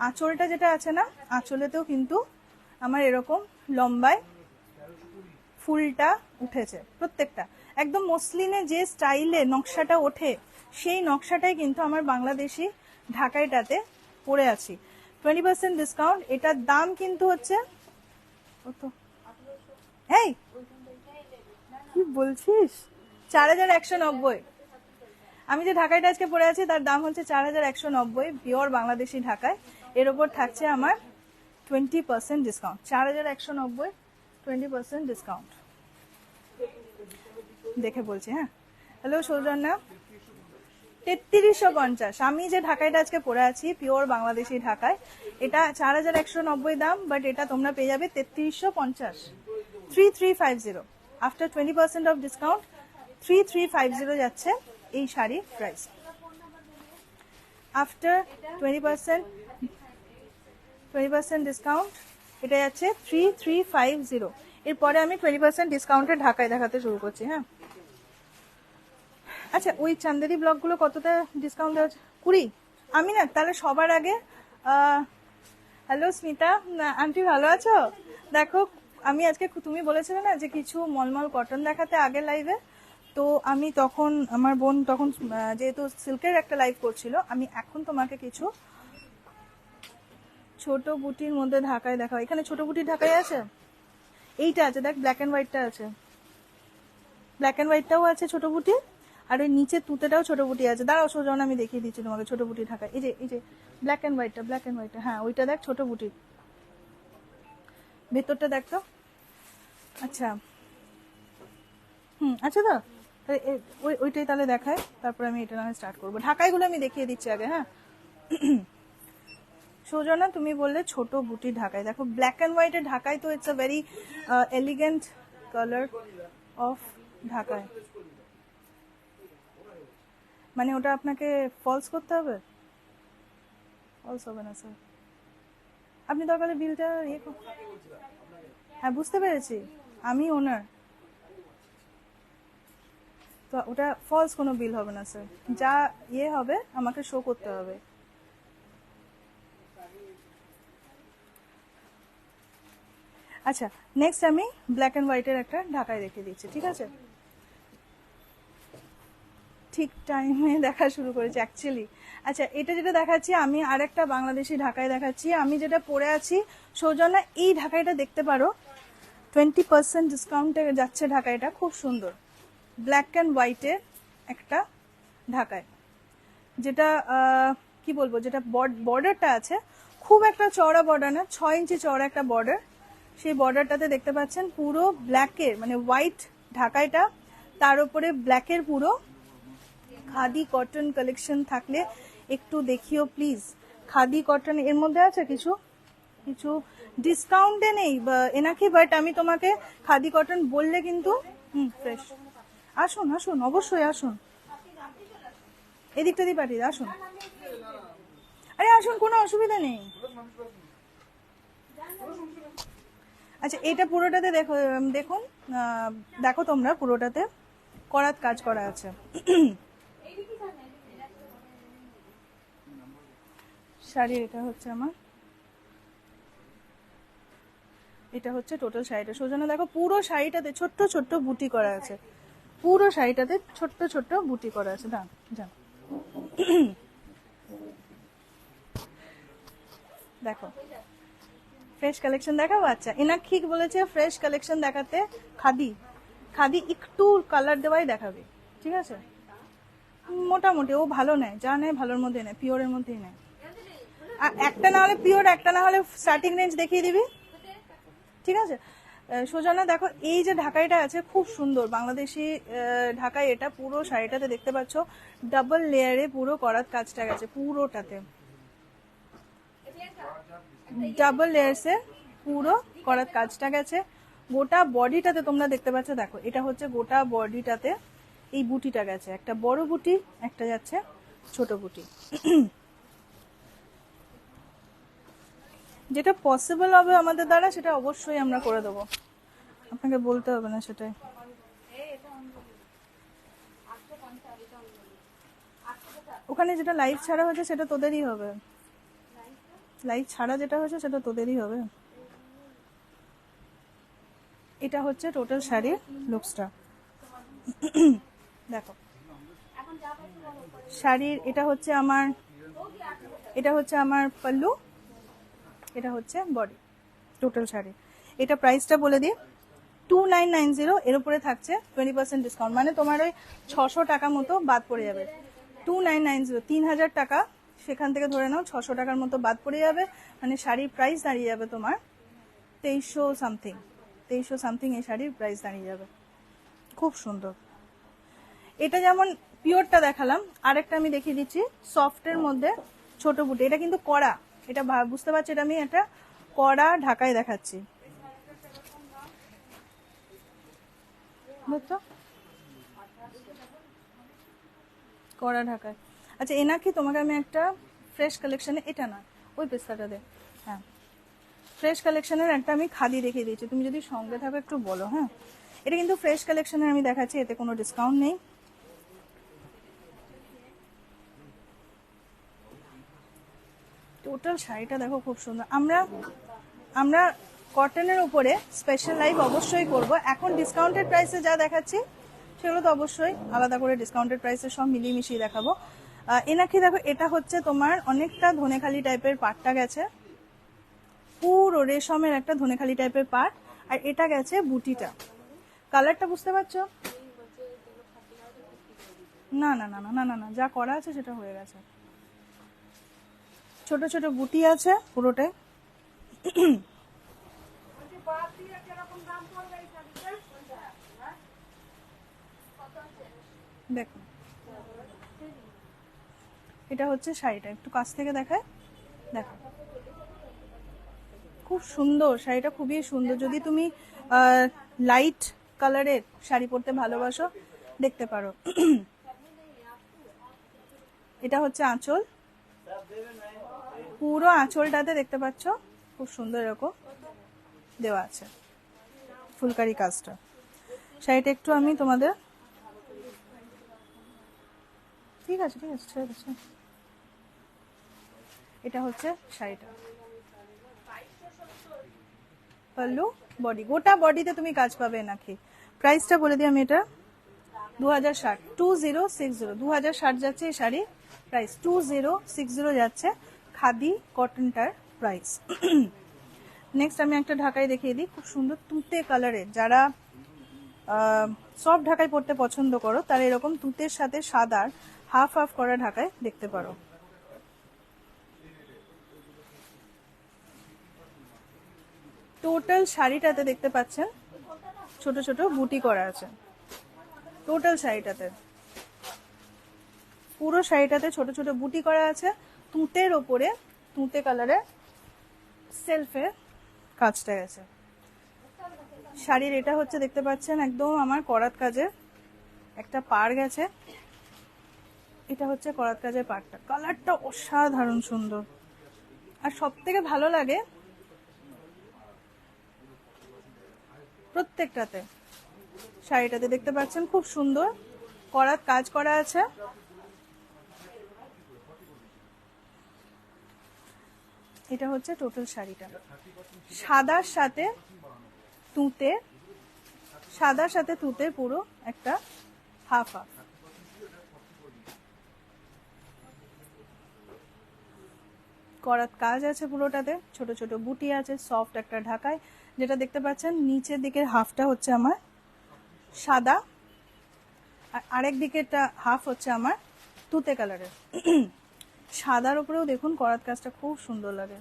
আঁচলটা যেটা আছে না, আঁচলেতেও কিন্তু আমার এরকম লম্বায় ফুলটা উঠেছে প্রত্যেকটা, একদম মসলিনে যে স্টাইলে নকশাটা ওঠে সেই নকশাটাই কিন্তু আমার বাংলাদেশি ঢাকাইটাতে পরে আছি। 20% ডিসকাউন্ট, এটার দাম কিন্তু হচ্ছে কত, এই কি বলছিস, 4190। আমি যে ঢাকাইটা আজকে পরে আছি তার দাম হচ্ছে 4190, পিওর বাংলাদেশি ঢাকায়। এর ওপর থাকছে আমার 20% ডিসকাউন্ট, 4190, 20% ডিসকাউন্ট দেখে বলছি। হ্যাঁ, হ্যালো সৌজন্যা, 3350। আমি যে ঢাকাইটা আজকে পরে আছি পিওর বাংলাদেশি ঢাকায়, এটা 4190 দাম, বাট এটা তোমরা পেয়ে যাবে 3350, 3350। আফটার 20% অফ ডিসকাউন্ট 3350 যাচ্ছে এই শাড়ি প্রাইস। আফটার 20% ডিসকাউন্ট এটা যাচ্ছে 3350। এরপরে আমি 20% ডিসকাউন্টে ঢাকায় দেখাতে শুরু করছি। হ্যাঁ, আচ্ছা ওই চান্দেরি ব্লকগুলো কতটা ডিসকাউন্ট দেওয়া হচ্ছে? 20। আমি না তাহলে সবার আগে, হ্যালো স্মিতা আন্টি, ভালো আছো? দেখো আমি আজকে, তুমি বলেছিলে না যে কিছু মলমল কটন দেখাতে আগের লাইভে, তো আমি তখন আমার বোন তখন যেহেতু সিল্কের একটা লাইভ করছিল, আমি এখন তোমাকে কিছু ছোট বুটির মধ্যে ঢাকায় দেখাও। এখানে ছোট বুটির ঢাকায় আছে, এইটা আছে দেখ, ব্ল্যাক অ্যান্ড হোয়াইটটা আছে, ব্ল্যাক অ্যান্ড হোয়াইটটাও আছে ছোট বুটি, আর ওই নিচে তুতেটাও ছোট বুটি আছে। দাঁড়াও সোজন আমি দেখিয়ে দিচ্ছি তোমাকে ছোট বুটি ঢাকা। এই যে ব্ল্যাক অ্যান্ড হোয়াইটটা, ব্ল্যাক অ্যান্ড হোয়াইটটা, হ্যাঁ ওইটা দেখ ছোট বুটি, ভেতরটা দেখ তো। আচ্ছা আচ্ছা তো ওইটাই তাহলে দেখায়, তারপর আমি এটা না স্টার্ট করবো। ঢাকাইগুলো আমি দেখিয়ে দিচ্ছি আগে। হ্যাঁ সৌজনা, তুমি বললে ছোট বুটি ঢাকায়, দেখো ব্ল্যাক অ্যান্ড হোয়াইটের ঢাকায় তো it's a very elegant colour of ঢাকায়। মানে ওটা আপনাকে ফলস করতে হবে? ফলস হবে না স্যার, আপনি দরকার বিলটা ইয়ে করুন। হ্যাঁ বুঝতে পেরেছি, আমি ওনার, তো ওটা ফলস কোনো বিল হবে না স্যার, যা ইয়ে হবে আমাকে শো করতে হবে। আচ্ছা নেক্সট আমি ব্ল্যাক অ্যান্ড হোয়াইটের একটা ঢাকায় রেখে দিচ্ছি, ঠিক আছে? ঠিক টাইমে দেখা শুরু করেছি অ্যাকচুয়ালি। আচ্ছা এটা যেটা দেখাচ্ছি আমি আরেকটা বাংলাদেশি ঢাকায় দেখাচ্ছি, আমি যেটা পরে আছি সৌজন্যা, এই ঢাকাইটা দেখতে পারো, 20% ডিসকাউন্টে যাচ্ছে ঢাকাইটা, খুব সুন্দর ব্ল্যাক অ্যান্ড হোয়াইটের একটা ঢাকায়, যেটা কি বলবো, যেটা বর্ডারটা আছে খুব একটা চওড়া বর্ডার না, 6 ইঞ্চি চওড়া একটা বর্ডার। সেই বর্ডারটাতে দেখতে পাচ্ছেন পুরো ব্ল্যাকের, মানে হোয়াইট ঢাকাইটা, তার উপরে ব্ল্যাকের পুরো খাদি কটন কালেকশন থাকলে একটু দেখিও প্লিজ। খাদি কটন এর মধ্যে আছে কিছু কিছু ডিসকাউন্টে নেই এনাকি, বাট আমি তোমাকে খাদি কটন বললে কিন্তু ফ্রেশ। আসুন আসুন, অবশ্যই আসুন, এদিকটা দিয়ে পাঠিয়ে আসুন, আরে আসুন, কোনো অসুবিধা নেই। আচ্ছা এটা পুরোটাতে দেখো, দেখুন দেখো তোমরা পুরোটাতে করাত কাজ করা আছে। শাড়ির এটা হচ্ছে আমার, এটা হচ্ছে টোটাল শাড়িটা। সোজানো দেখো পুরো শাড়িটাতে ছোট্ট ছোট্ট বুটি করা আছে, পুরো শাড়িটাতে ছোট্ট ছোট্ট বুটি করা আছে। দাঁড়ান যান দেখো ফ্রেশ কালেকশন দেখাবো। আচ্ছা এনাক্ষী বলেছে ফ্রেশ কালেকশন দেখাতে, খাদি খাদি একটু কালার দেওয়াই দেখাবে, ঠিক আছে? মোটামুটি ও ভালো নেয়, যা নেয় ভালোর মধ্যে নেয়, পিওরের মধ্যেই নেয়। একটা না হলে পিওর, একটা না হলে স্টার্টিং রেঞ্জ দেখিয়ে দিবি, ঠিক আছে? সোজানা দেখো এই যে ঢাকাইটা আছে খুব সুন্দর বাংলাদেশি ঢাকাই, এটা পুরো শাড়িটাতে দেখতে পাচ্ছ ডাবল লেয়ারে পুরো করাত কাজটা গেছে পুরোটাতে, ডাবল লেয়ারসে পুরো করাত কাজটা গেছে। গোটা বডিটাতে তোমরা দেখতে পাচ্ছ, দেখো এটা হচ্ছে গোটা বডিটাতে এই বুটিটা গেছে, একটা বড় বুটি, একটা যাচ্ছে ছোট বুটি। যেটা পসিবল হবে আমাদের দ্বারা সেটা অবশ্যই আমরা করে দেবো, আপনাকে বলতে হবে না সেটাই। ওখানে যেটা লাইভ ছাড়া হয়েছে সেটা তোদেরই হবে, লাইভ ছাড়া যেটা হয়েছে সেটা তোদেরই হবে। এটা হচ্ছে টোটাল শাড়ির লুকসটা। দেখো শাড়ির এটা হচ্ছে আমার, এটা হচ্ছে আমার পাল্লু, এটা হচ্ছে বডি, টোটাল শাড়ি। এটা প্রাইসটা বলে দিই 2990, এর উপরে থাকছে 20% ডিসকাউন্ট, মানে তোমার ওই 600 টাকা মতো বাদ পড়ে যাবে। 2990 3000 টাকা, সেখান থেকে ধরে নাও 600 টাকার মতো বাদ পড়ে যাবে, মানে শাড়ির প্রাইস দাঁড়িয়ে যাবে তোমার 2300 সামথিং, 2300 সামথিং এই শাড়ির প্রাইস দাঁড়িয়ে যাবে। খুব সুন্দর। এটা যেমন পিওরটা দেখালাম, আরেকটা আমি দেখিয়ে দিচ্ছি সফটের মধ্যে ছোট বুটি, এটা কিন্তু কড়া, এটা বুঝতে পারছি এটা আমি একটা কড়া ঢাকায় দেখাচ্ছি, বুঝছো? কড়া ঢাকায়। আচ্ছা এনাকি তোমাকে আমি একটা ফ্রেশ কালেকশনে, এটা না ওই পেস্তাটা দে, হ্যাঁ ফ্রেশ কালেকশনের একটা আমি খাদি দেখিয়ে দিয়েছি, তুমি যদি সঙ্গে থাকো একটু বলো। হ্যাঁ এটা কিন্তু ফ্রেশ কালেকশনের আমি দেখাচ্ছি, এতে কোনো ডিসকাউন্ট নেই। টোটাল শাড়িটা দেখো খুব সুন্দর। আমরা আমরা কটনের উপরে স্পেশাল লাইভ অবশ্যই করব, এখন ডিসকাউন্টেড প্রাইসে যা দেখাচ্ছি সেগুলো তো অবশ্যই আলাদা করে ডিসকাউন্টেড প্রাইসে সব মিলিয়ে মিশিয়ে দেখাবো। এনাকি দেখো এটা হচ্ছে তোমার অনেকটা ধনেখালি টাইপের পাটটা গেছে, পুরো রেশমের একটা ধনেখালি টাইপের পাট, আর এটা গেছে বুটিটা। কালারটা বুঝতে পারছো? না না না না না না না, যা করা আছে সেটা হয়ে গেছে। ছোট ছোট বুটি আছে পুরোটাই। দেখো এটা হচ্ছে শাড়িটা, একটু কাছ থেকে দেখায়, দেখো খুব সুন্দর শাড়িটা, খুবই সুন্দর। যদি তুমি লাইট কালারের শাড়ি পরতে ভালোবাসো দেখতে পারো। এটা হচ্ছে আঁচল, পুরো আঁচলটাতে দেখতে পাচ্ছ খুব সুন্দর এরকম দেওয়া আছে ফুলকারি কাজটা। শাড়িটা একটু আমি তোমাদের, ঠিক আছে ঠিক আছে ঠিক আছে, এটা হচ্ছে শাড়িটা, পাল্লু বডি, গোটা বডিতে তুমি কাজ পাবে নাকি। প্রাইসটা বলে দিই আমি, এটা 2060, 2060, 2060 যাচ্ছে এই শাড়ি প্রাইস, 2060 যাচ্ছে খাদি কটনটার প্রাইস। নেক্সট আমি একটা ঢাকাই দেখিয়ে দিই, খুব সুন্দর তুঁতে কালারের, যারা সফট ঢাকাই পরতে পছন্দ করো তারা এরকম তুঁতের সাথে সাদার হাফ হাফ করা ঢাকায় দেখতে পারো। টোটাল শাড়িটাতে দেখতে পাচ্ছেন ছোট ছোট বুটি করা আছে, টোটাল শাড়িটাতে, পুরো শাড়িটাতে ছোট ছোট বুটি করা আছে, তুঁতের ওপরে তুঁতে কালারের সেলফে কাজটা গেছে। শাড়ির এটা হচ্ছে দেখতে পাচ্ছেন একদম আমার করাত কাজের একটা পাড় গেছে, এটা হচ্ছে করাত কাজের পাড়টা, কালারটা অসাধারণ সুন্দর। আর সব থেকে ভালো লাগে প্রত্যেকটাতে। শাড়িটাতে দেখতে পাচ্ছেন খুব সুন্দর করাত কাজ করা আছে। এটা হচ্ছে টোটাল শাড়িটা, সাদার সাথে তুঁতে, সাদার সাথে তুঁতে পুরো একটা হাফ হাফ। করাত কাজ আছে পুরোটাতে, ছোট ছোট বুটি আছে, সফট একটা ঢাকায়। যেটা দেখতে পাচ্ছেন নিচের দিকের হাফটা হচ্ছে আমার সাদা, আর আরেক দিকেরটা হাফ হচ্ছে আমার তুতে কালারের। সাদার উপরেও দেখুন করাত কাজটা খুব সুন্দর লাগে,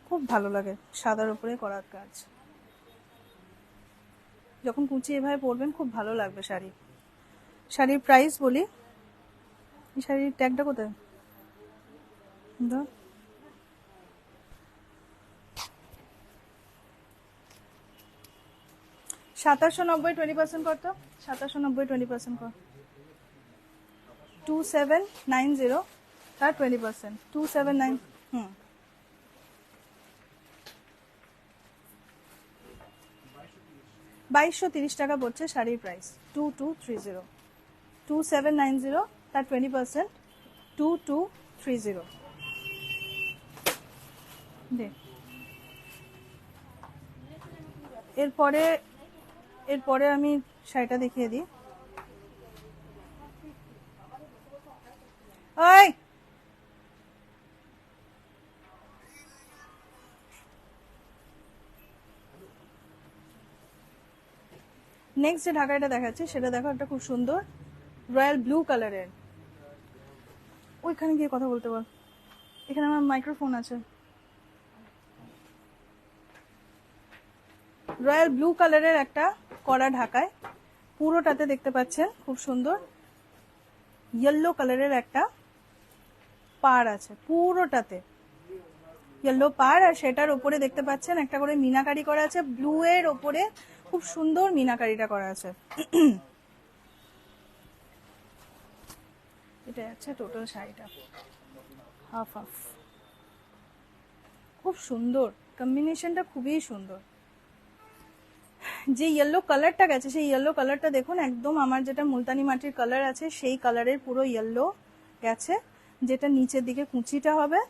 খুব ভালো লাগে সাদার উপরে করাত কাজ। যখন কুচি এভাবে পরবেন খুব ভালো লাগবে শাড়ি। শাড়ির প্রাইস বলি, এই শাড়ির ট্যাগটা কোথায়? 2790 20% কর তো, 2790 20% কর। 2790 তার 20%, 279। 2230 টাকা পড়ছে শাড়ির প্রাইস, 2230। 2790 তার 20%, 2230। এরপরে আমি শাড়িটা দেখিয়ে দিই। ওই নেক্সট যে ঢাকাইটা দেখাচ্ছি সেটা দেখো, একটা খুব সুন্দর রয়্যাল ব্লু কালারের। ওইখানে গিয়ে কথা বলতে বল, এখানে আমার মাইক্রোফোন আছে। রয়্যাল ব্লু কালারের একটা কড়া ঢাকায়, পুরোটাতে দেখতে পাচ্ছেন খুব সুন্দর ইয়েলো কালারের একটা পাড় আছে, পুরোটাতে ইয়েলো পাড়, আর সেটার উপরে দেখতে পাচ্ছেন একটা করে মিনাকারি করা আছে, ব্লু এর ওপরে খুব সুন্দর মিনাকারিটা করা আছে। এটা আছে টোটাল শাড়িটা, হাফ হাফ, খুব সুন্দর কম্বিনেশনটা, খুবই সুন্দর। যে ইয়েলো কালারটা গেছে সেই ইয়েলো কালারটা দেখুন, একদম আমার যেটা মুলতানি মাটির কালার আছে সেই কালারের পুরো ইয়েলো গেছে, যেটা নিচের দিকে কুচিটা হবে,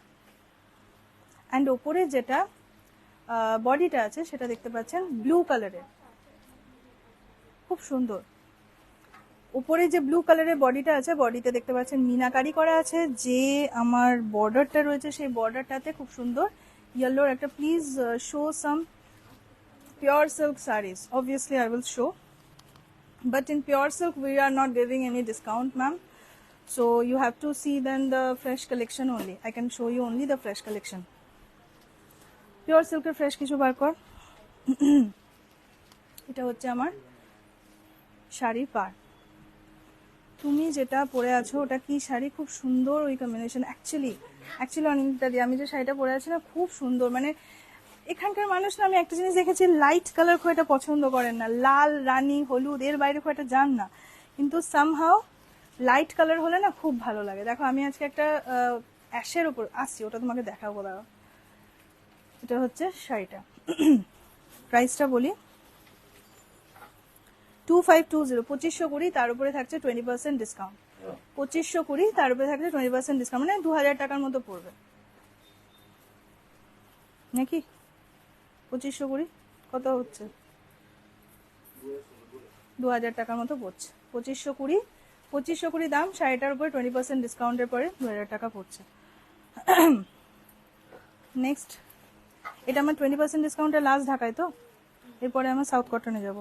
অ্যান্ড ওপরে যেটা বডিটা আছে সেটা দেখতে পাচ্ছেন ব্লু কালারের, খুব সুন্দর। উপরে যে ব্লু কালারের বডিটা আছে, বডিতে দেখতে পাচ্ছেন মিনাকারি করা আছে, যে আমার বর্ডারটা রয়েছে সেই বর্ডারটাতে খুব সুন্দর ইয়েলোর একটা। Please show some pure silk sarees. Obviously I will show, but in pure silk we are not giving any discount, ma'am, so you have to see then the fresh collection only. I can show you only the fresh collection. Pure silk এর fresh কিছু বার কর। এটা হচ্ছে আমার শাড়ির পাড়। তুমি যেটা পরে আছো ওটা কি শাড়ি? খুব সুন্দর ওই কম্বিনেশন। অ্যাকচুয়ালি অনিন্দিতা দি, আমি যে শাড়িটা পরে আছি না খুব সুন্দর, মানে এখানকার মানুষ না, আমি একটা জিনিস দেখেছি, লাইট কালার খুব একটা পছন্দ করেন না, লাল, রানী, হলুদ এর বাইরে খুব একটা যান না, কিন্তু সামহাও লাইট কালার হলে না খুব ভালো লাগে। দেখো আমি আজকে একটা অ্যাশের উপর আসছি, ওটা তোমাকে দেখাবো, দাঁড়াও। এটা হচ্ছে শাড়িটা। প্রাইসটা বলি, 2520, 2520, তার উপরে থাকছে 20% ডিসকাউন্ট। 2520 তার উপরে থাকছে 20% ডিসকাউন্ট, মানে 2000 টাকার মতো পড়বে নাকি? 2520 কত হচ্ছে? 2000 টাকার মতো পড়ছে। 2520 দাম, শাড়িটার উপরে 20% ডিসকাউন্টের পরে 2000 টাকা পড়ছে। নেক্সট, এটা আমার 20% ডিসকাউন্টের লাস্ট ঢাকায়, তো এরপরে আমার সাউথ কটনে যাব।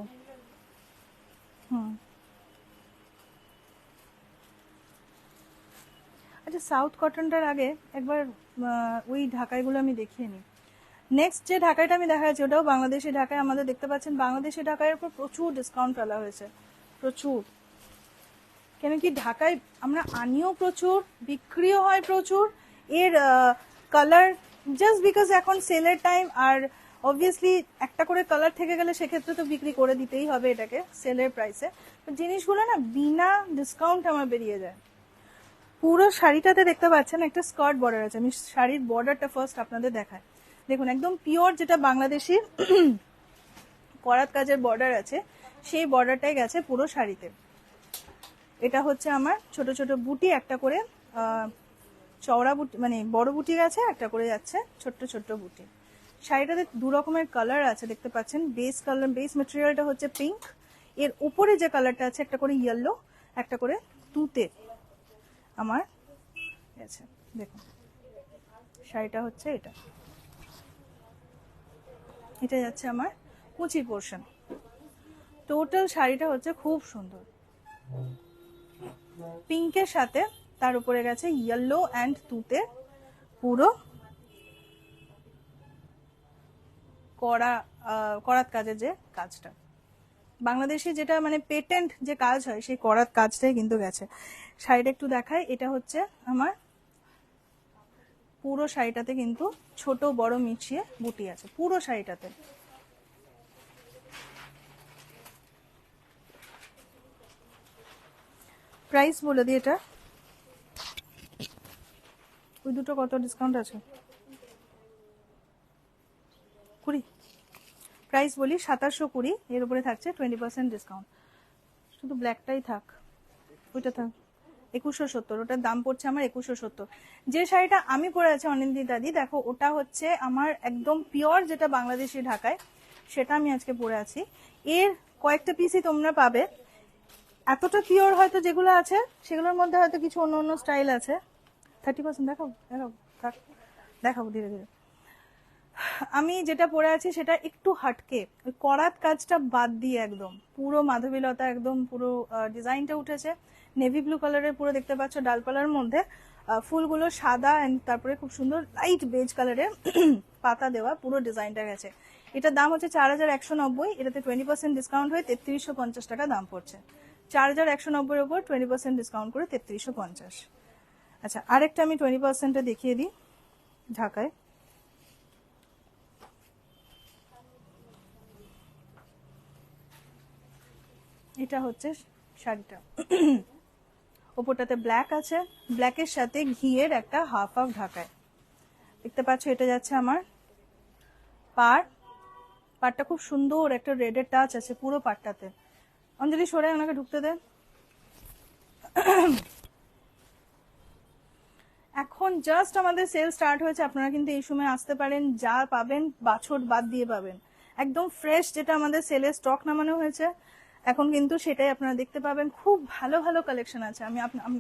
আচ্ছা, সাউথ কটনটার আগে একবার ওই ঢাকাইগুলো আমি দেখিয়ে নিই। নেক্সট যে ঢাকাইটা আমি দেখাচ্ছি ওটাও বাংলাদেশি ঢাকায়। আমাদের দেখতে পাচ্ছেন বাংলাদেশি ঢাকাইয়ের উপর প্রচুর ডিসকাউন্ট ফেলা হয়েছে, প্রচুর। কেন কি ঢাকায় আমরা আনিও প্রচুর, বিক্রিও হয় প্রচুর। এর কালার জাস্ট বিকজ এখন সেলের টাইম, আর অবভিয়াসলি একটা করে কালার থেকে গেলে সেক্ষেত্রে তো বিক্রি করে দিতেই হবে এটাকে সেলের প্রাইসে। জিনিসগুলো না বিনা ডিসকাউন্ট আমার বেরিয়ে যায়। পুরো শাড়িটাতে দেখতে পাচ্ছেন একটা স্কার্ট বর্ডার আছে। আমি শাড়ির বর্ডারটা ফার্স্ট আপনাদের দেখাই। দেখুন একদম পিওর যেটা বাংলাদেশি করাত কাজের বর্ডার আছে, সেই বর্ডারটাই গেছে পুরো শাড়িতে। এটা হচ্ছে আমার ছোট ছোট বুটি, একটা করে চওড়া বুটি মানে বড় বুটি গেছে, একটা করে যাচ্ছে ছোট্ট ছোট্ট বুটি। শাড়িটাতে দু রকমের কালার আছে দেখতে পাচ্ছেন। বেস কালার, বেস মেটেরিয়ালটা হচ্ছে পিঙ্ক, এর উপরে যে কালারটা আছে একটা করে ইয়েলো, একটা করে তুতে আমার গেছে। দেখুন শাড়িটা হচ্ছে এটা, এটা যাচ্ছে আমার কুচি পোর্শন। টোটাল শাড়িটা হচ্ছে খুব সুন্দর, পিঙ্কের সাথে তার উপরে গেছে ইয়েলো অ্যান্ড তুতে, পুরো করাত কাজের যে কাজটা, বাংলাদেশে যেটা মানে পেটেন্ট যে কাজ হয় সেই করাত কাজটাই কিন্তু গেছে। শাড়িটা একটু দেখাই, এটা হচ্ছে আমার পুরো শাড়িটাতে কিন্তু ছোট বড় মিশিয়ে বুটি আছে পুরো শাড়িটাতে। প্রাইস বলে দিই, এটা ওই দুটো কত ডিসকাউন্ট আছে? 20। প্রাইস বলি 2720, এর উপরে থাকছে 20% ডিসকাউন্ট। শুধু ব্ল্যাকটাই থাক, ওইটা থাক 2170, ওটার দাম পড়ছে আমার 2170। যে শাড়িটা আমি পরে আছি অনিন্দিতা দাদি, দেখো ওটা হচ্ছে আমার একদম পিওর যেটা বাংলাদেশি ঢাকায়, সেটা আমি আজকে পরে আছি। এর কয়েকটা পিসই তোমরা পাবে, এতটা পিওর হয়তো যেগুলো আছে সেগুলোর মধ্যে হয়তো কিছু অন্য অন্য স্টাইল আছে। 30% দেখাবো, দেখাবো থাক, দেখাবো ধীরে ধীরে। আমি যেটা পরে আছি সেটা একটু হাটকে, ওই করাত কাজটা বাদ দিয়ে একদম পুরো মাধবীলতা, একদম পুরো ডিজাইনটা উঠেছে নেভি ব্লু কালারের, পুরো দেখতে পাচ্ছ ডালপালার মধ্যে ফুলগুলো সাদা, এন্ড তারপরে খুব সুন্দর লাইট বেজ কালারের পাতা দেওয়া পুরো ডিজাইনটা গেছে। এটার দাম হচ্ছে 4190, এটাতে 20% ডিসকাউন্ট হয়ে 3350 টাকা দাম পড়ছে। 4190 এর উপর 20% ডিসকাউন্ট করে 3350। আচ্ছা, আরেকটা আমি 20% দেখিয়ে দিই ঢাকায়। এটা হচ্ছে শাড়িটা, ওপরটাতে ব্ল্যাক আছে, ব্ল্যাকের সাথে ঘিয়ের একটা হাফ হাফ ঢাকায় দেখতে পাচ্ছ। এটা যাচ্ছে আমার পাড়টা খুব সুন্দর একটা রেডের টাচ আছে পুরো পাড়টাতে। অঞ্জলি সরে ওনাকে ঢুকতে দেন। এখন জাস্ট আমাদের সেল স্টার্ট হয়েছে, আপনারা কিন্তু এই সময় আসতে পারেন, যা পাবেন বাছর বাদ দিয়ে পাবেন, একদম ফ্রেশ যেটা আমাদের সেলের স্টক নামানো হয়েছে এখন কিন্তু সেটাই আপনারা দেখতে পাবেন। খুব ভালো ভালো কালেকশন আছে,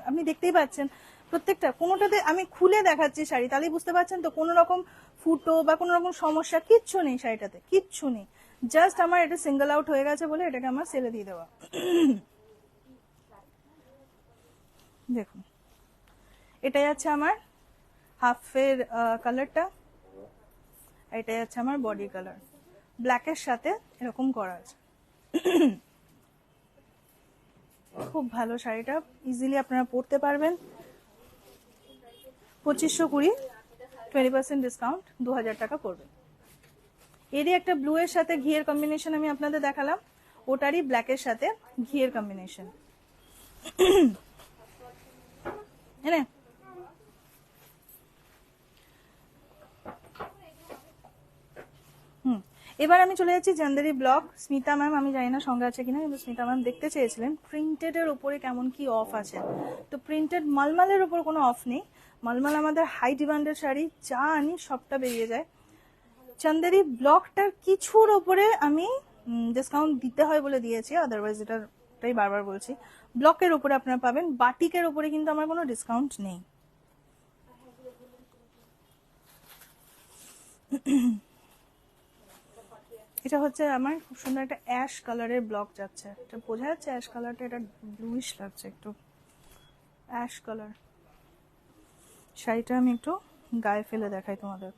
আপনি দেখতেই পাচ্ছেন প্রত্যেকটা, কোনোটাতে আমি খুলে দেখাচ্ছি শাড়ি, তাহলেই বুঝতে পারছেন তো কোনো রকম ফুটো বা কোনো রকম সমস্যা কিচ্ছু নেই শাড়িটাতে, কিচ্ছু নেই। জাস্ট আমার এটা সিঙ্গেল আউট হয়ে গেছে বলে এটাকে আমার সেলে দিয়ে দেওয়া। দেখুন এটা যাচ্ছে আমার হাফের কালারটা, এটা যাচ্ছে আমার বডি কালার, ব্ল্যাকের সাথে এরকম করা আছে। খুব ভালো শাড়িটা, ইজিলি আপনারা পরতে পারবেন। 2520, 20% ডিসকাউন্ট 2000 টাকা পড়বে। এরই একটা ব্লু এর সাথে ঘিয়ের কম্বিনেশন আমি আপনাদের দেখালাম, ওটারই ব্ল্যাকের সাথে ঘিয়ের কম্বিনেশন। এনে এবার আমি চলে যাচ্ছি জান্দারি ব্লক। স্মিতা ম্যাম, আমি জানি না সঙ্গে আছে কিনা, কিন্তু স্মিতা ম্যাম দেখতে চেয়েছিলেন প্রিন্টেড এর উপরে কেমন কি অফ আছে। তো প্রিন্টেড মালমালের উপর কোনো অফ নেই, মালমাল আমাদের হাই ডিমান্ডের শাড়ি, যা আনি সবটা বেরিয়ে যায়। চান্দেরি ব্লকটার কিছুর ওপরে আমি ডিসকাউন্ট দিতে হয় বলে দিয়েছি, আদারওয়াইজ এটাই বারবার বলছি, ব্লকের উপরে আপনারা পাবেন, বাটিকের উপরে কিন্তু আমার কোনো ডিসকাউন্ট নেই। এটা হচ্ছে আমার খুব সুন্দর একটা অ্যাশ কালারের ব্লক যাচ্ছে, এটা বোঝা যাচ্ছে অ্যাশ কালারটা, এটা ব্লুইশ লাগছে একটু অ্যাশ কালার। শাড়িটা আমি একটু গায়ে ফেলে দেখাই তোমাদের।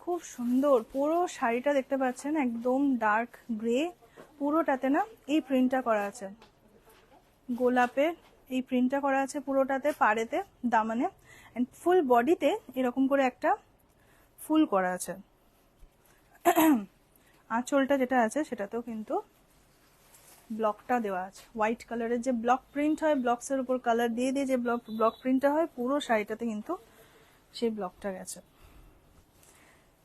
খুব সুন্দর পুরো শাড়িটা দেখতে পাচ্ছেন, একদম ডার্ক গ্রে, পুরোটাতে না এই প্রিন্টটা করা আছে, গোলাপের এই প্রিন্টটা করা আছে পুরোটাতে, পাড়েতে, দামানে, এন্ড ফুল বডিতে এরকম করে একটা ফুল করা আছে। আঁচলটা যেটা আছে সেটাতেও কিন্তু ব্লকটা দেওয়া আছে, হোয়াইট কালারের যে ব্লক প্রিন্ট হয়, ব্লকসের উপর কালার দিয়ে দিয়ে যে ব্লক প্রিন্টটা হয় পুরো শাড়িটাতে কিন্তু সেই ব্লকটা গেছে।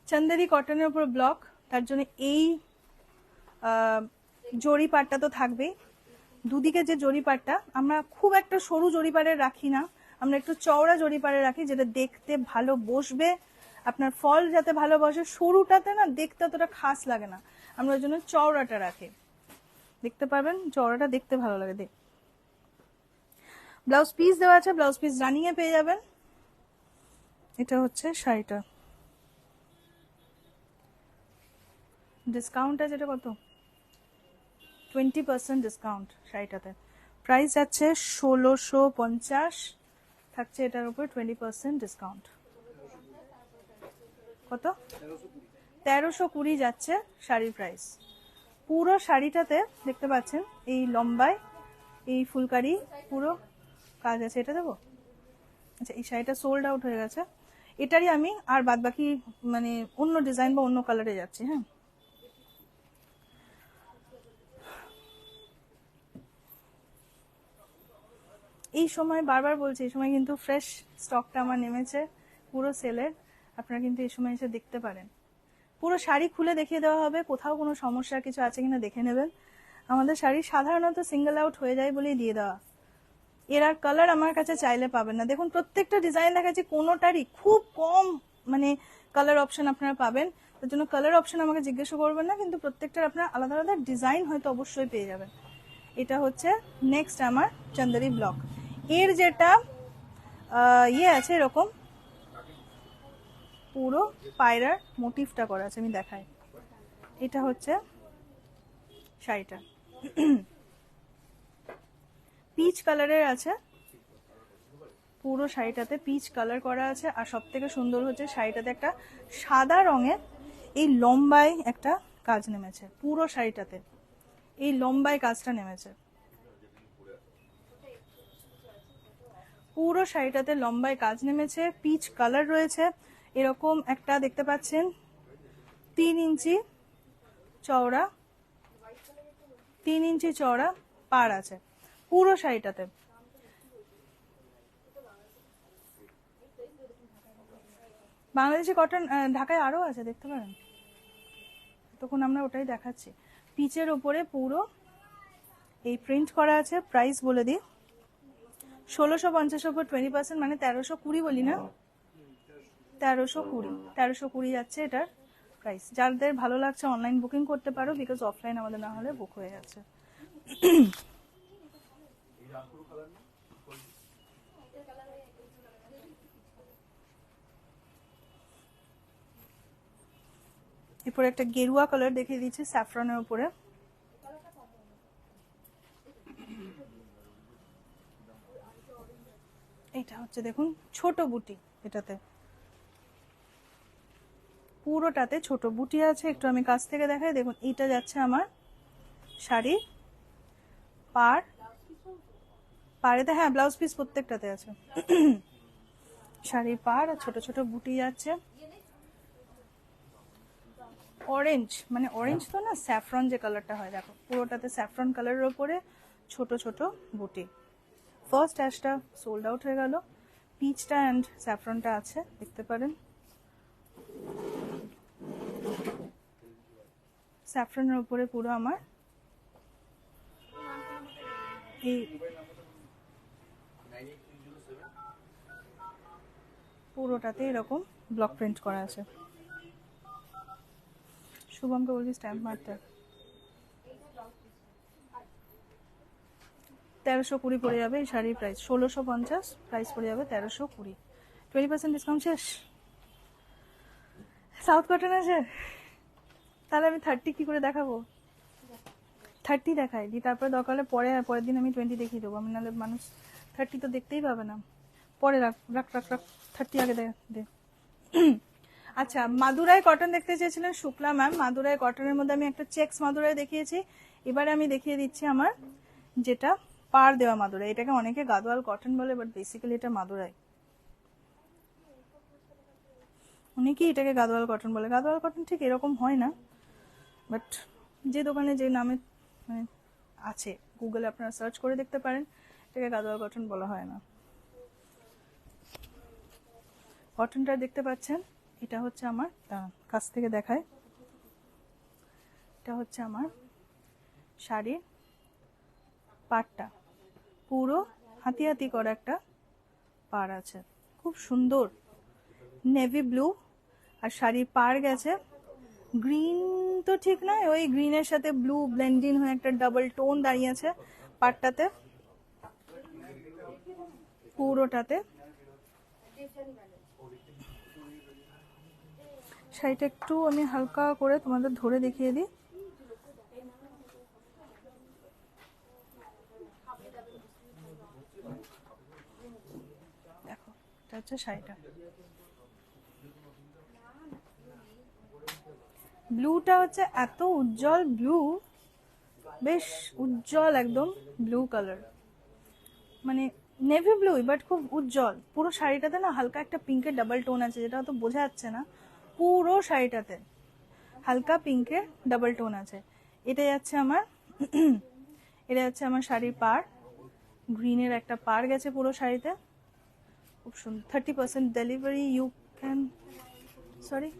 চান্দেরি কটনের উপর ব্লক, তার জন্য এই জরি পাটটা তো থাকবেই। দুদিকে যে জরি পাটটা আমরা খুব একটা সরু জরি পাড়ে রাখি না, আমরা একটু চওড়া জরি পাড়ে রাখি, যেটা দেখতে ভালো বসবে, আপনার ফল যাতে ভালো বসে। সরুটাতে না দেখতে অতটা খাস লাগে না, আমরা ওই জন্য চওড়াটা রাখি। দেখতে পারবেন চওড়াটা দেখতে ভালো লাগে। দেখ, ব্লাউজ পিস দেওয়া আছে, ব্লাউজ পিস রানিং এ পেয়ে যাবেন। এটা হচ্ছে শাড়িটা, ডিসকাউন্ট আছে। এটা কত? 20% ডিসকাউন্ট শাড়িটাতে। প্রাইস যাচ্ছে 1650, থাকছে এটার উপর 20% ডিসকাউন্ট। কত? 1320 যাচ্ছে শাড়ির প্রাইস। পুরো শাড়িটাতে দেখতে পাচ্ছেন এই লম্বায় এই ফুলকারি পুরো কাজ আছে। এটা দেবো? আচ্ছা, এই শাড়িটা সোল্ড আউট হয়ে গেছে, এটারই আমি আর বাদ বাকি মানে অন্য ডিজাইন বা অন্য কালারে যাচ্ছি। হ্যাঁ, এই সময় বারবার বলছি, এই সময় কিন্তু ফ্রেশ স্টকটা আমার নেমেছে পুরো সেলের, আপনারা কিন্তু এই সময় এসে দেখতে পারেন। পুরো শাড়ি খুলে দেখিয়ে দেওয়া হবে, কোথাও কোনো সমস্যা কিছু আছে কিনা দেখে নেবেন। আমাদের শাড়ি সাধারণত সিঙ্গেল আউট হয়ে যায় বলেই দিয়ে দেওয়া, এর আর কালার আমার কাছে চাইলে পাবেন না। দেখুন প্রত্যেকটা ডিজাইন দেখাচ্ছি, কোনোটারই খুব কম মানে কালার অপশন আপনারা পাবেন, তার জন্য কালার অপশন আমাকে জিজ্ঞাসা করবেন না, কিন্তু প্রত্যেকটার আপনারা আলাদা আলাদা ডিজাইন হয়তো অবশ্যই পেয়ে যাবেন। এটা হচ্ছে নেক্সট আমার চান্দেরি ব্লক। এর যেটা ইয়ে আছে এরকম পুরো পায়রার মোটিভটা করা আছে, আমি দেখাই। এটা হচ্ছে শাড়িটা, পিচ কালারের আছে, পুরো শাড়িটাতে পিচ কালার করা আছে। আর সব থেকে সুন্দর হচ্ছে শাড়িটাতে একটা সাদা রঙের এই লম্বায় একটা কাজ নেমেছে, পুরো শাড়িটাতে এই লম্বায় কাজটা নেমেছে, পুরো শাড়িটাতে লম্বায় কাজ নেমেছে, পিচ কালার রয়েছে। এরকম একটা দেখতে পাচ্ছেন 3 ইঞ্চি চওড়া, 3 ইঞ্চি চওড়া পাড় আছে পুরো শাড়িটাতে। বাংলাদেশি কটন ঢাকায় আরো আছে, দেখতে পারেন, তখন আমরা ওটাই দেখাচ্ছি। পিচের ওপরে পুরো এই প্রিন্ট করা আছে। প্রাইস বলে দিই, 1650 উপর 20% মানে 1320 বলি না, 1320 যাচ্ছে এটার প্রাইস। যাদের ভালো লাগছে অনলাইন বুকিং করতে পারো, বিকজ অফলাইন আমাদের না হলে বুক হয়ে যাচ্ছে। এরপরে একটা গেরুয়া কালার দেখিয়ে দিচ্ছি স্যাফরনের উপরে। এটা হচ্ছে দেখুন ছোট বুটি, এটাতে পুরোটাতে ছোট বুটি আছে। একটু আমি কাছ থেকে দেখাই, দেখুন এটা যাচ্ছে আমার শাড়ি পাড়েতে, হ্যাঁ ব্লাউজ পিস প্রত্যেকটাতে আছে। শাড়ির পাড় আর ছোট ছোট বুটি যাচ্ছে। অরেঞ্জ মানে অরেঞ্জ তো না, স্যাফরন যে কালারটা হয়, দেখো পুরোটাতে স্যাফরন কালারের ওপরে ছোট ছোট বুটি। ফার্স্ট অ্যাশটা সোল্ড আউট হয়ে গেল, পিচটা অ্যান্ড স্যাফরনটা আছে, দেখতে পারেন। স্যাফরনের উপরে পুরো আমার এই পুরোটাতে এরকম ব্লক প্রিন্ট করা আছে। শুভমকে বলছি স্ট্যাম্প মারতে। 1320 পড়ে যাবে এই শাড়ির প্রাইস, 1650 প্রাইস পড়ে যাবে 1320। 20% ডিসকাউন্ট শেষ। সাউথ কটন আছে, তাহলে আমি 30 কি করে দেখাবো? 30 দেখাই দিই, তারপরে দরকার হলে পরের দিন আমি 20 দেখিয়ে দেবো। আমি নাহলে মানুষ 30 তো দেখতেই পাবে না। পরে রাখ 30 আগে দে। আচ্ছা, মাদুরাই কটন দেখতে চেয়েছিলেন শুক্লা ম্যাম। মাদুরাই কটনের মধ্যে আমি একটা চেক্স মাদুরাই দেখিয়েছি, এবারে আমি দেখিয়ে দিচ্ছি আমার যেটা পার দেওয়া মাদুরাই। এটাকে অনেকে গাদোয়াল কটন বলে, বাট বেসিক্যালি এটা মাদুরাই। অনেকেই এটাকে গাদোয়াল কটন বলে। গাদোয়াল কটন ঠিক এরকম হয় না, বাট যে দোকানে যে নামে মানে আছে, গুগলে আপনারা সার্চ করে দেখতে পারেন, এটাকে গাদোয়াল কটন বলা হয় না। কটনটা দেখতে পাচ্ছেন, এটা হচ্ছে আমার কাছ থেকে দেখায়, এটা হচ্ছে আমার শাড়ির পাড়টা, পুরো হাতি হাতি করা একটা পাড় আছে, খুব সুন্দর নেভি ব্লু। আর শাড়ির পাড় গেছে গ্রিন, তো ঠিক নয়, ওই গ্রিনের সাথে ব্লু ব্লেন্ডিং হয়ে একটা ডাবল টোন দাঁড়িয়েছে পাড়টাতে, পুরোটাতে। শাড়িটা একটু আমি হালকা করে তোমাদের ধরে দেখিয়ে দিই। দেখো, এটা হচ্ছে শাড়িটা। ব্লুটা হচ্ছে এত উজ্জ্বল ব্লু, বেশ উজ্জ্বল একদম ব্লু কালার, মানে নেভি ব্লু বাট খুব উজ্জ্বল। পুরো শাড়িটাতে না হালকা একটা পিঙ্কের ডাবল টোন আছে, যেটা তো বোঝা যাচ্ছে না, পুরো শাড়িটাতে হালকা পিঙ্কের ডাবল টোন আছে। এটা যাচ্ছে আমার এটা যাচ্ছে আমার শাড়ির পাড়, গ্রিনের একটা পাড় গেছে পুরো শাড়িতে, খুব সুন্দর। 30% ডেলিভারি ইউ ক্যান, সরি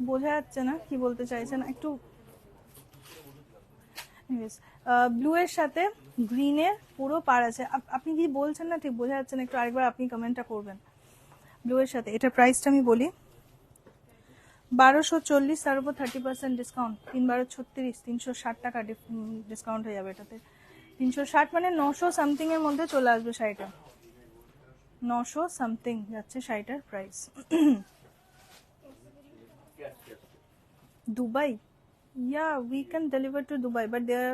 বোঝা যাচ্ছে না কি বলতে চাইছেন একটু। ব্লু এর সাথে গ্রিনের পুরো পাড় আছে। আপনি কি বলছেন না ঠিক বোঝা যাচ্ছে না, একটু আরেকবার আপনি কমেন্টটা করবেন। ব্লু এর সাথে এটা প্রাইসটা আমি বলি, 1240, তার উপর 30% ডিসকাউন্ট, 3/12 360 টাকা ডিসকাউন্ট হয়ে যাবে এটাতে। 360 মানে 900 সামথিং এর মধ্যে চলে আসবে শাড়িটা, 900 সামথিং যাচ্ছে শাড়িটার price. Dubai, yeah, we can deliver to Dubai, but there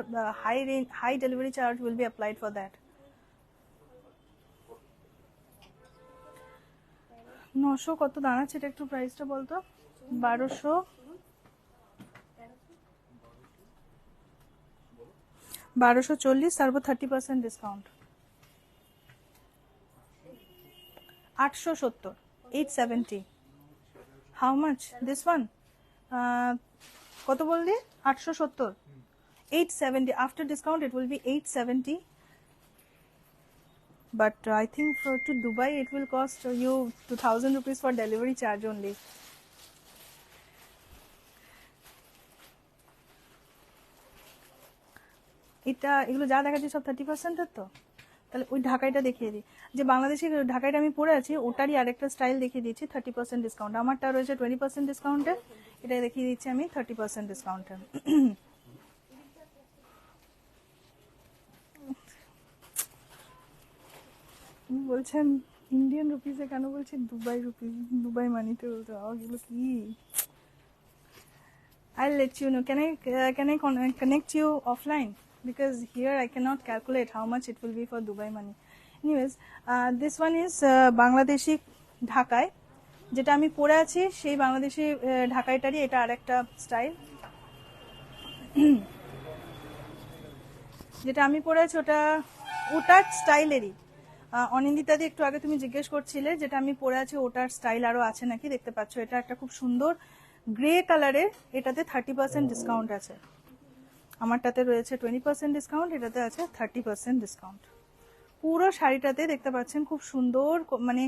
high delivery charge will be applied for that. 900 কত দাঁড়াচ্ছে এটা একটু প্রাইসটা বলতো। 1240, তারপর 30% discount, 870, 870। How much this one? কত বললি? 870, 870 after discount it will be 870, but I think to Dubai it will cost you 2000 rupees for delivery charge only. এটা এগুলো যা দেখাচ্ছি সব 30% এর, তো তাহলে ওই ঢাকাইটা দেখিয়ে দিই, যে বাংলাদেশি ঢাকাইটা আমি পরে আছি ওটারই আরেকটা স্টাইল দেখিয়ে দিচ্ছি 30% ডিসকাউন্ট। আমারটা রয়েছে 20% ডিসকাউন্টে, এটা দেখিয়ে দিচ্ছি আমি 30% ডিসকাউন্টে। বলছেন ইন্ডিয়ান রুপিসে কেন বলছি দুবাই রুপিস, দুবাই মানিতে বলতে এগুলো কি? I'll let you know. Can I connect you offline? Because here I cannot calculate how much it will be for Dubai money. Anyways, this one is Bangladeshi ঢাকাই, যেটা আমি পরে আছি সেই বাংলাদেশি ঢাকাইটারই এটা আরেকটা স্টাইল। যেটা আমি পরে আছি ওটার স্টাইলেরই। অনিন্দিতাদি একটু আগে তুমি জিজ্ঞেস করছিলে যেটা আমি পরে আছি ওটার স্টাইল আরো আছে নাকি, দেখতে পাচ্ছ এটা একটা খুব সুন্দর গ্রে কালারের, এটাতে 30% ডিসকাউন্ট আছে। আমারটাতে রয়েছে 20% ডিসকাউন্ট, এটাতে আছে 30% ডিসকাউন্ট। পুরো শাড়িটাতে দেখতে পাচ্ছেন খুব সুন্দর, মানে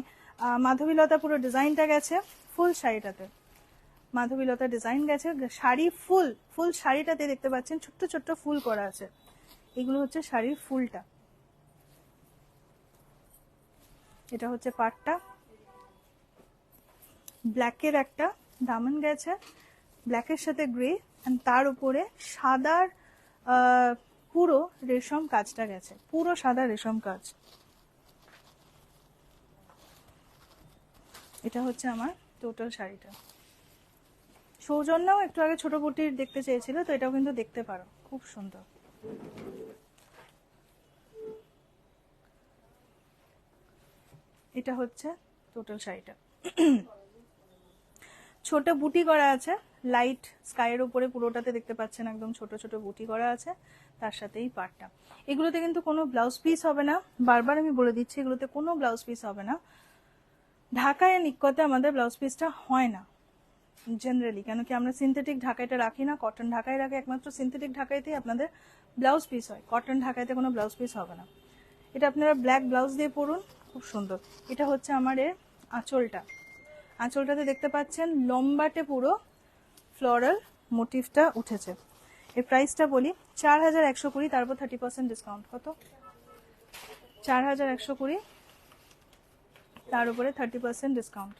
মাধবীলতা পুরো ডিজাইনটা গেছে ফুল শাড়িটাতে, মাধবীলতা ডিজাইন গেছে শাড়ি ফুল শাড়িটাতে দেখতে পাচ্ছেন ছোট্ট ছোট্ট ফুল করা আছে, এগুলো হচ্ছে শাড়ির ফুলটা। এটা হচ্ছে পাটটা, ব্ল্যাকের একটা দামন গেছে, ব্ল্যাকের সাথে গ্রে, তার উপরে সাদার পুরো রেশম কাজটা গেছে, পুরো সাদা রেশম কাজ। এটা হচ্ছে আমার টোটাল শাড়িটা। সৌজন্যও একটু আগে ছোট বুটির দেখতে চেয়েছিল, তো এটাও কিন্তু দেখতে পারো, খুব সুন্দর। এটা হচ্ছে টোটাল শাড়িটা। ছোট বুটি করা আছে, লাইট স্কাইয়ের উপরে পুরোটাতে দেখতে পাচ্ছেন একদম ছোট ছোট বুটি করা আছে, তার সাথেই পাটটা। এগুলোতে কিন্তু কোনো ব্লাউজ পিস হবে না, বারবার আমি বলে দিচ্ছি এগুলোতে কোনো ব্লাউজ পিস হবে না। ঢাকায় নিক্কতে আমাদের ব্লাউজ পিসটা হয় না জেনারেলি, কেন কি আমরা সিনথেটিক ঢাকাইটা রাখি না, কটন ঢাকাই রাখি, একমাত্র সিনথেটিক ঢাকাইতেই আপনাদের ব্লাউজ পিস হয়, কটন ঢাকাইতে কোনো ব্লাউজ পিস হবে না। এটা আপনারা ব্ল্যাক ব্লাউজ দিয়ে পরুন, খুব সুন্দর। এটা হচ্ছে আমার এর আঁচলটা। আঁচলটাতে দেখতে পাচ্ছেন লম্বাটে পুরো ফ্লোরাল মোটিভটা উঠেছে। এর প্রাইসটা বলি 4120, তারপর 30% ডিসকাউন্ট। কত? 4120, তার উপরে 30% ডিসকাউন্ট।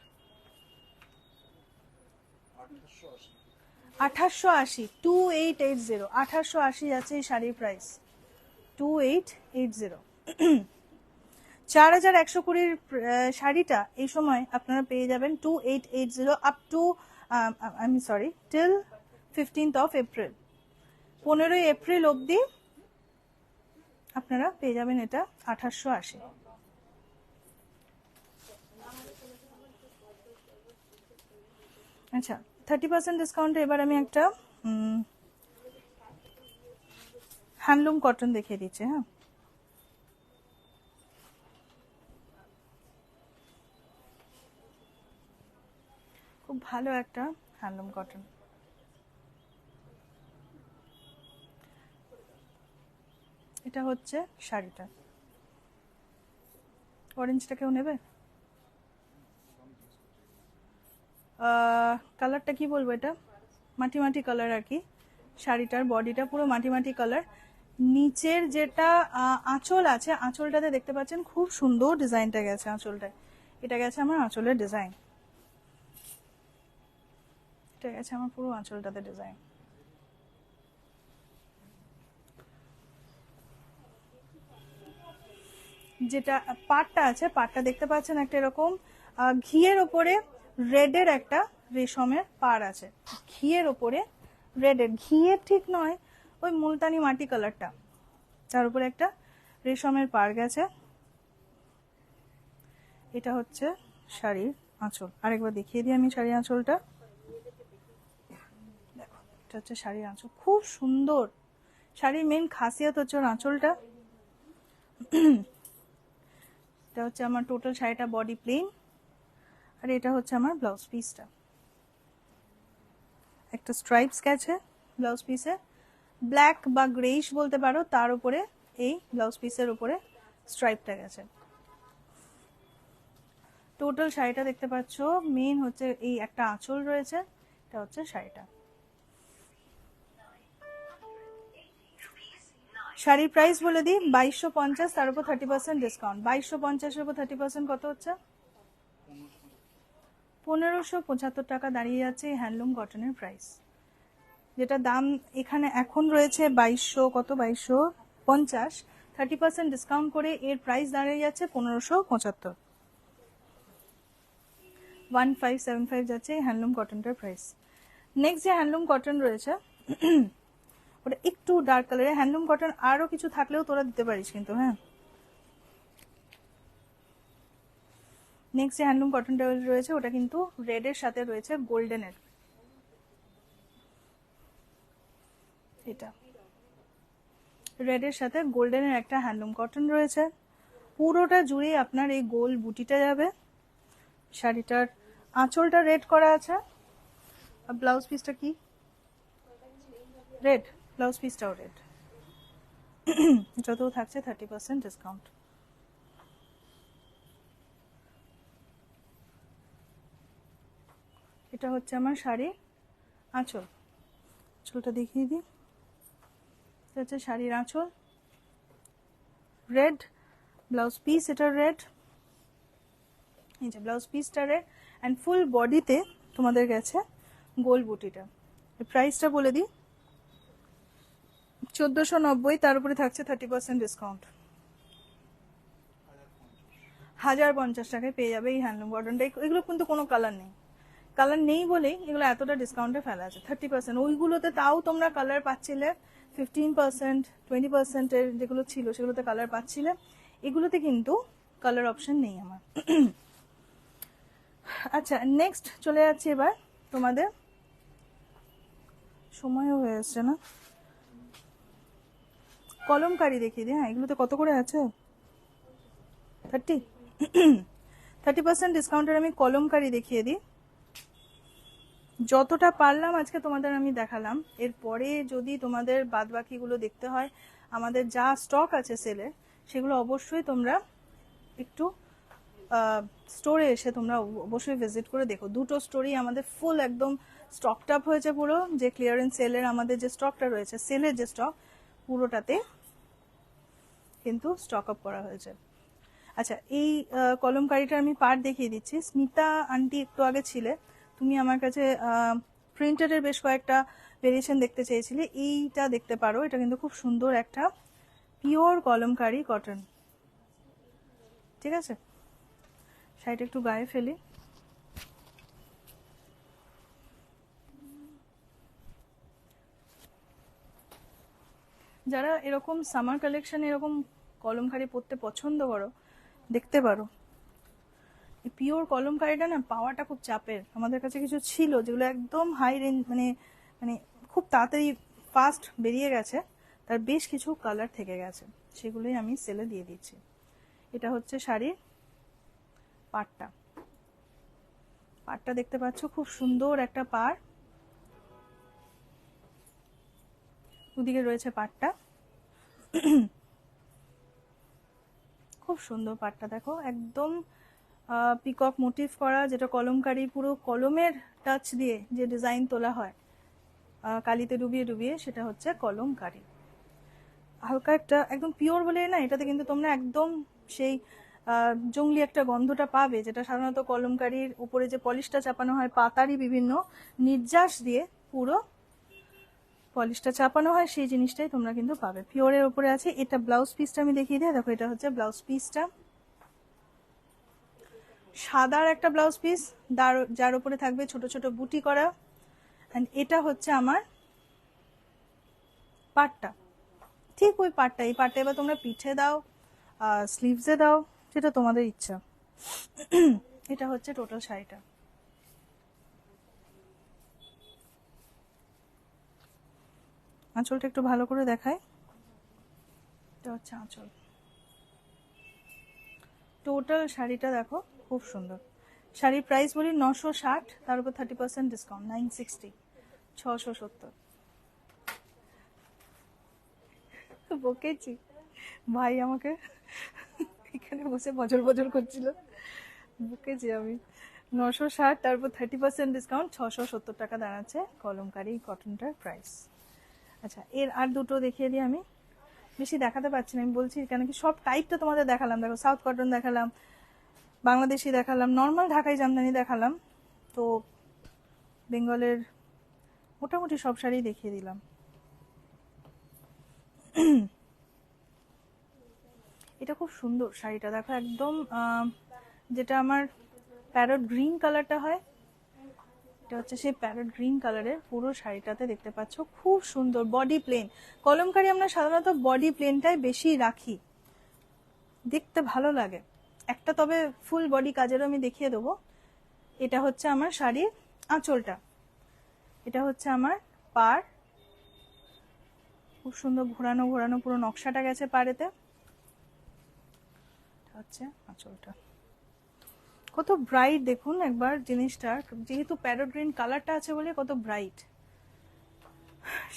2880, 2880, 2880 যাচ্ছে এই শাড়ির প্রাইস, 2880। 4120 শাড়িটা এই সময় আপনারা পেয়ে যাবেন 2880 আপ টু আমি sorry till 15th of April, 15ই এপ্রিল অবধি আপনারা পেয়ে যাবেন এটা 2880। আচ্ছা, 30% ডিসকাউন্টে এবার আমি একটা হ্যান্ডলুম কটন দেখিয়ে দিচ্ছি। হ্যাঁ, খুব ভালো একটা হ্যান্ডলুম কটন। এটা হচ্ছে শাড়িটা। অরেঞ্জটা কেউ নেবে? কালারটা কি বলবো, এটা মাটি মাটি কালার আর কি। শাড়িটার বডিটা পুরো মাটি মাটি কালার। নিচের যেটা আঁচল আছে, আঁচলটাতে দেখতে পাচ্ছেন খুব সুন্দর ডিজাইনটা গেছে আঁচলটায়। এটা গেছে আমার আঁচলের ডিজাইন, এটা গেছে আমার পুরো আঁচলটাতে ডিজাইন। যেটা পাটটা আছে, পাটটা দেখতে পাচ্ছেন একটা এরকম ঘিয়ের ওপরে রেডের একটা রেশমের পাড় আছে। ঘিয়ের ওপরে রেডের, ঘিয়ের ঠিক নয়, ওই মুলতানি মাটি কালারটা, তার উপরে একটা রেশমের পাড় গেছে। এটা হচ্ছে শাড়ির আঁচল। আরেকবার দেখিয়ে দিই আমি শাড়ির আঁচলটা। দেখো, এটা হচ্ছে শাড়ির আঁচল, খুব সুন্দর। শাড়ির মেন খাসিয়ত হচ্ছে ওর আঁচলটা। এটা হচ্ছে আমার টোটাল শাড়িটা, বডি প্লেন। আর এটা হচ্ছে আমার ব্লাউজ পিসটা, একটা স্ট্রাইপস গেছে ব্লাউজ পিসে, ব্ল্যাক বা গ্রেইশ বলতে পারো, তার উপরে এই ব্লাউজ পিসের উপরে স্ট্রাইপটা গেছে। টোটাল শাড়িটা দেখতে পাচ্ছ, মেন হচ্ছে এই একটা আঁচল রয়েছে। এটা হচ্ছে শাড়িটা। শাড়ির প্রাইস বলে দিই 2250, তার উপর 30% ডিসকাউন্ট। 2250 এর উপর 30% কত হচ্ছে? 1575 টাকা দাঁড়িয়ে যাচ্ছে এই হ্যান্ডলুম কটনের প্রাইস, যেটা দাম এখানে এখন রয়েছে 2200, কত 2250। 30% ডিসকাউন্ট করে এর প্রাইস দাঁড়িয়ে যাচ্ছে 1575। 1575 যাচ্ছে এই হ্যান্ডলুম কটনটার প্রাইস। নেক্সট যে হ্যান্ডলুম কটন রয়েছে ওটা একটু ডার্ক কালারের। হ্যান্ডলুম কটন আরো কিছু থাকলেও তোরা দিতে পারিস কিন্তু। হ্যাঁ, নেক্সট যে হ্যান্ডলুম কটনটা রয়েছে ওটা কিন্তু রেডের সাথে রয়েছে গোল্ডেনের। এটা রেডের সাথে গোল্ডেনের একটা হ্যান্ডলুম কটন রয়েছে। পুরোটা জুড়ে আপনার এই গোল বুটিটা যাবে। শাড়িটার আঁচলটা রেড করা আছে, আর ব্লাউজ পিসটা কি রেড, ব্লাউজ পিসটাও রেড। যতও থাকছে 30% ডিসকাউন্ট। এটা হচ্ছে আমার শাড়ি আঁচল। আঁচলটা দেখিয়ে দিই। এটা হচ্ছে শাড়ির আঁচল, রেড ব্লাউজ পিস, এটা রেড, এই যে ব্লাউজ পিসটা রেড, অ্যান্ড ফুল বডিতে তোমাদের গেছে গোল বুটিটা। প্রাইসটা বলে দিই 1490, তার উপরে থাকছে 30% ডিসকাউন্ট। 1050 টাকায় পেয়ে যাবে এই হ্যান্ডলুম কটনটা। এগুলো কিন্তু কোনো কালার নেই, কালার নেই বলেই এগুলো এতটা ডিসকাউন্টে ফেলা আছে 30%। ওইগুলোতে তাও তোমরা কালার পাচ্ছিলে 15%, 20% এর যেগুলো ছিল সেগুলোতে কালার পাচ্ছিলে। এগুলোতে কিন্তু কালার অপশন নেই আমার। আচ্ছা, নেক্সট চলে যাচ্ছে এবার তোমাদের, সময়ও হয়ে আসছে না, কলমকারি দেখিয়ে দিই। হ্যাঁ, এগুলোতে কত করে আছে? 30% ডিসকাউন্টের আমি কলমকারি দেখিয়ে দিই। যতটা পারলাম আজকে তোমাদের আমি দেখালাম। এরপরে যদি তোমাদের বাদ বাকিগুলো দেখতে হয়, আমাদের যা স্টক আছে সেলের, সেগুলো অবশ্যই তোমরা একটু স্টোরে এসে তোমরা অবশ্যই ভিজিট করে দেখো। দুটো স্টোরি আমাদের ফুল একদম স্টকড আপ হয়েছে পুরো, যে ক্লিয়ারেন্স সেলের আমাদের যে স্টকটা রয়েছে, সেলের যে স্টক পুরোটাতে কিন্তু স্টক আপ করা হয়েছে। আচ্ছা, এই কলমকারিটার আমি পার্ট দেখিয়ে দিচ্ছি। স্মিতা আন্টি একটু আগে ছিলে, তুমি আমার কাছে প্রিন্টেডের বেশ কয়েকটা ভেরিয়েশন দেখতে চেয়েছিলে, এইটা দেখতে পারো। এটা কিন্তু খুব সুন্দর একটা পিওর কলমকারি কটন, ঠিক আছে। শাড়িটা একটু গায়ে ফেলি। যারা এরকম সামার কালেকশন এরকম কলমকারি পরতে পছন্দ করো, দেখতে পারো। এই পিওর কলমকারিটা না পাওয়াটা খুব চাপের। আমাদের কাছে কিছু ছিল যেগুলো একদম হাই রেঞ্জ, মানে মানে খুব তাড়াতাড়ি ফাস্ট বেরিয়ে গেছে, তার বেশ কিছু কালার থেকে গেছে, সেগুলোই আমি সেলে দিয়ে দিচ্ছি। এটা হচ্ছে শাড়ির পাড়টা। পাড়টা দেখতে পাচ্ছ, খুব সুন্দর একটা পাড়, দুদিকে রয়েছে পাড়টা। খুব সুন্দর পাড়টা, দেখো একদম পিকক মোটিভ করা, যেটা কলমকারি পুরো কলমের টাচ দিয়ে যে ডিজাইন তোলা হয় কালিতে ডুবিয়ে ডুবিয়ে, সেটা হচ্ছে কলমকারি। হালকা একটা একদম পিওর বলে না, এটাতে কিন্তু তোমরা একদম সেই জঙ্গলি একটা গন্ধটা পাবে, যেটা সাধারণত কলমকারির উপরে যে পলিশটা চাপানো হয় পাতারই বিভিন্ন নির্যাস দিয়ে পুরো পলিশটা চাপানো হয়, সেই জিনিসটাই তোমরা কিন্তু পাবে। পিওরের উপরে আছে। এটা ব্লাউজ পিসটা আমি দেখিয়ে দিই, দেখো এটা হচ্ছে ব্লাউজ পিসটা, সাদার একটা ব্লাউজ পিস, যার উপরে থাকবে ছোট ছোট বুটি করা। এন্ড এটা হচ্ছে আমার পাটটা, ঠিক ওই পাটটা। এই পাটটা এবার তোমরা পিঠে দাও, স্লিভসে দাও, যেটা তোমাদের ইচ্ছা। এটা হচ্ছে টোটাল শাড়িটা। আঁচলটা একটু ভালো করে দেখায়, এটা হচ্ছে আঁচল। টোটাল শাড়িটা দেখো খুব সুন্দর। শাড়ির প্রাইস বলি 960, তার উপর 30% ডিসকাউন্ট 960, 670। বকেছি ভাই আমাকে এখানে বসে বজর বজর করছিল, বকেছি আমি। 960, তারপর 30% ডিসকাউন্ট, 670 টাকা দাঁড়াচ্ছে কলমকারি কটনটার প্রাইস। আচ্ছা, এর আর দুটো দেখিয়ে দিই আমি, বেশি দেখাতে পারছি না আমি বলছি কেন কি সব টাইপটা তোমাদের দেখালাম। দেখো সাউথ কটন দেখালাম, বাংলাদেশি দেখালাম, নর্মাল ঢাকাই জামদানি দেখালাম, তো বেঙ্গলের মোটামুটি সব শাড়ি দেখিয়ে দিলাম। এটা খুব সুন্দর শাড়িটা, দেখো একদম যেটা আমার প্যারট গ্রিন কালারটা হয়, এটা হচ্ছে সেই প্যারট গ্রিন কালারের পুরো শাড়িটাতে দেখতে পাচ্ছ, খুব সুন্দর বডি প্লেন। কলমকারি আমরা সাধারণত বডি প্লেনটাই বেশি রাখি, দেখতে ভালো লাগে একটা। তবে ফুল বডি কাজেরও আমি দেখিয়ে দেবো। এটা হচ্ছে আমার শাড়ির আঁচলটা, এটা হচ্ছে আমার পাড়, খুব সুন্দর ঘোরানো ঘোরানো পুরো নকশাটা গেছে পাড়েতে। হচ্ছে আঁচলটা, কত ব্রাইট দেখুন একবার জিনিসটা, যেহেতু প্যারট গ্রিন কালারটা আছে বলে কত ব্রাইট।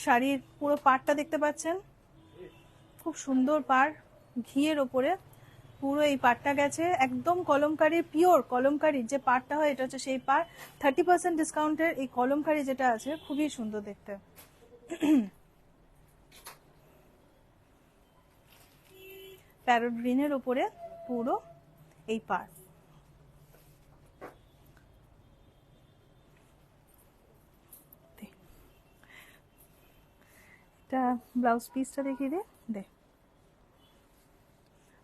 শাড়ির পুরো পাড়টা দেখতে পাচ্ছেন, খুব সুন্দর পাড়, ঘিয়ের ওপরে পুরো এই পাড়টা গেছে, একদম কলমকারির পিওর কলমকারির যে পাড়টা হয় এটা হচ্ছে সেই পাড়। 30% ডিসকাউন্টের এই কলমকারি যেটা আছে খুবই সুন্দর দেখতে। প্যারট গ্রিনের ওপরে পুরো এই পাড়। এটা ব্লাউজ পিসটা দেখিয়ে দে।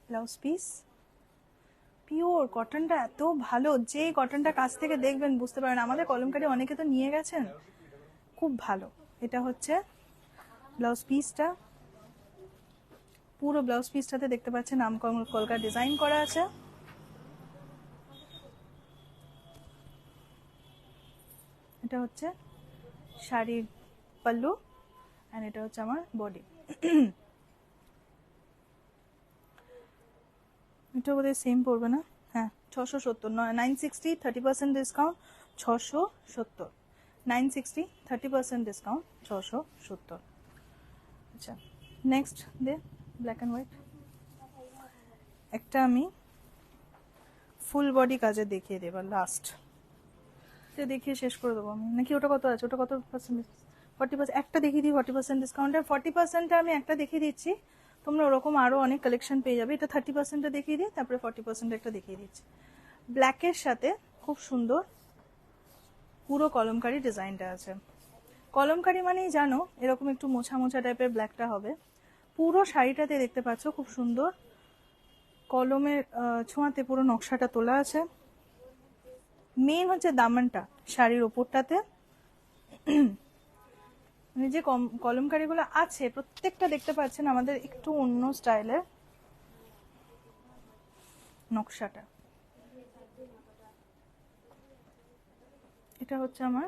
ব্লাউজ পিস পিওর কটনটা এত ভালো, যে কটনটা কাছ থেকে দেখবেন বুঝতে পারেন। আমাদের কলমকারি অনেকে তো নিয়ে গেছেন, খুব ভালো। এটা হচ্ছে ব্লাউজ পিসটা, পুরো ব্লাউজ পিসটাতে দেখতে পাচ্ছেন নাম কলকা ডিজাইন করা আছে। এটা হচ্ছে শাড়ির পাল্লু, আর এটা হচ্ছে আমার বডি। এটা বোধহয় সেম পড়বে না, হ্যাঁ 670, 960, 30% ডিসকাউন্ট 670, 960, 30% ডিসকাউন্ট 670। আচ্ছা, next the black and white. একটা আমি ফুল বডি কাজে দেখিয়ে দেবার লাস্ট, দেখিয়ে শেষ করে দেবো আমি, নাকি ওটা কত আছে, ওটা কত পার্সেন্ট? 40%। একটা দেখিয়ে দিই 40% ডিসকাউন্টে। 40%টা আমি একটা দেখিয়ে দিচ্ছি, তোমরা ওরকম আরো অনেক কালেকশন পেয়ে যাবে। এটা 30%টা দেখিয়ে দিই, তারপরে 40% একটা দেখিয়ে দিচ্ছি। ব্ল্যাকের সাথে খুব সুন্দর পুরো কলমকারি ডিজাইনটা আছে। কলমকারি মানেই জানো এরকম একটু মোছা মোছা টাইপের ব্ল্যাকটা হবে। পুরো শাড়িটাতে দেখতে পাচ্ছ খুব সুন্দর কলমের ছোঁয়াতে পুরো নকশাটা তোলা আছে। মেন হচ্ছে দামানটা শাড়ির ওপরটাতে, মানে যে কলমকারিগুলো আছে প্রত্যেকটা দেখতে পাচ্ছেন আমাদের একটু অন্য স্টাইলের নকশাটা। এটা হচ্ছে আমার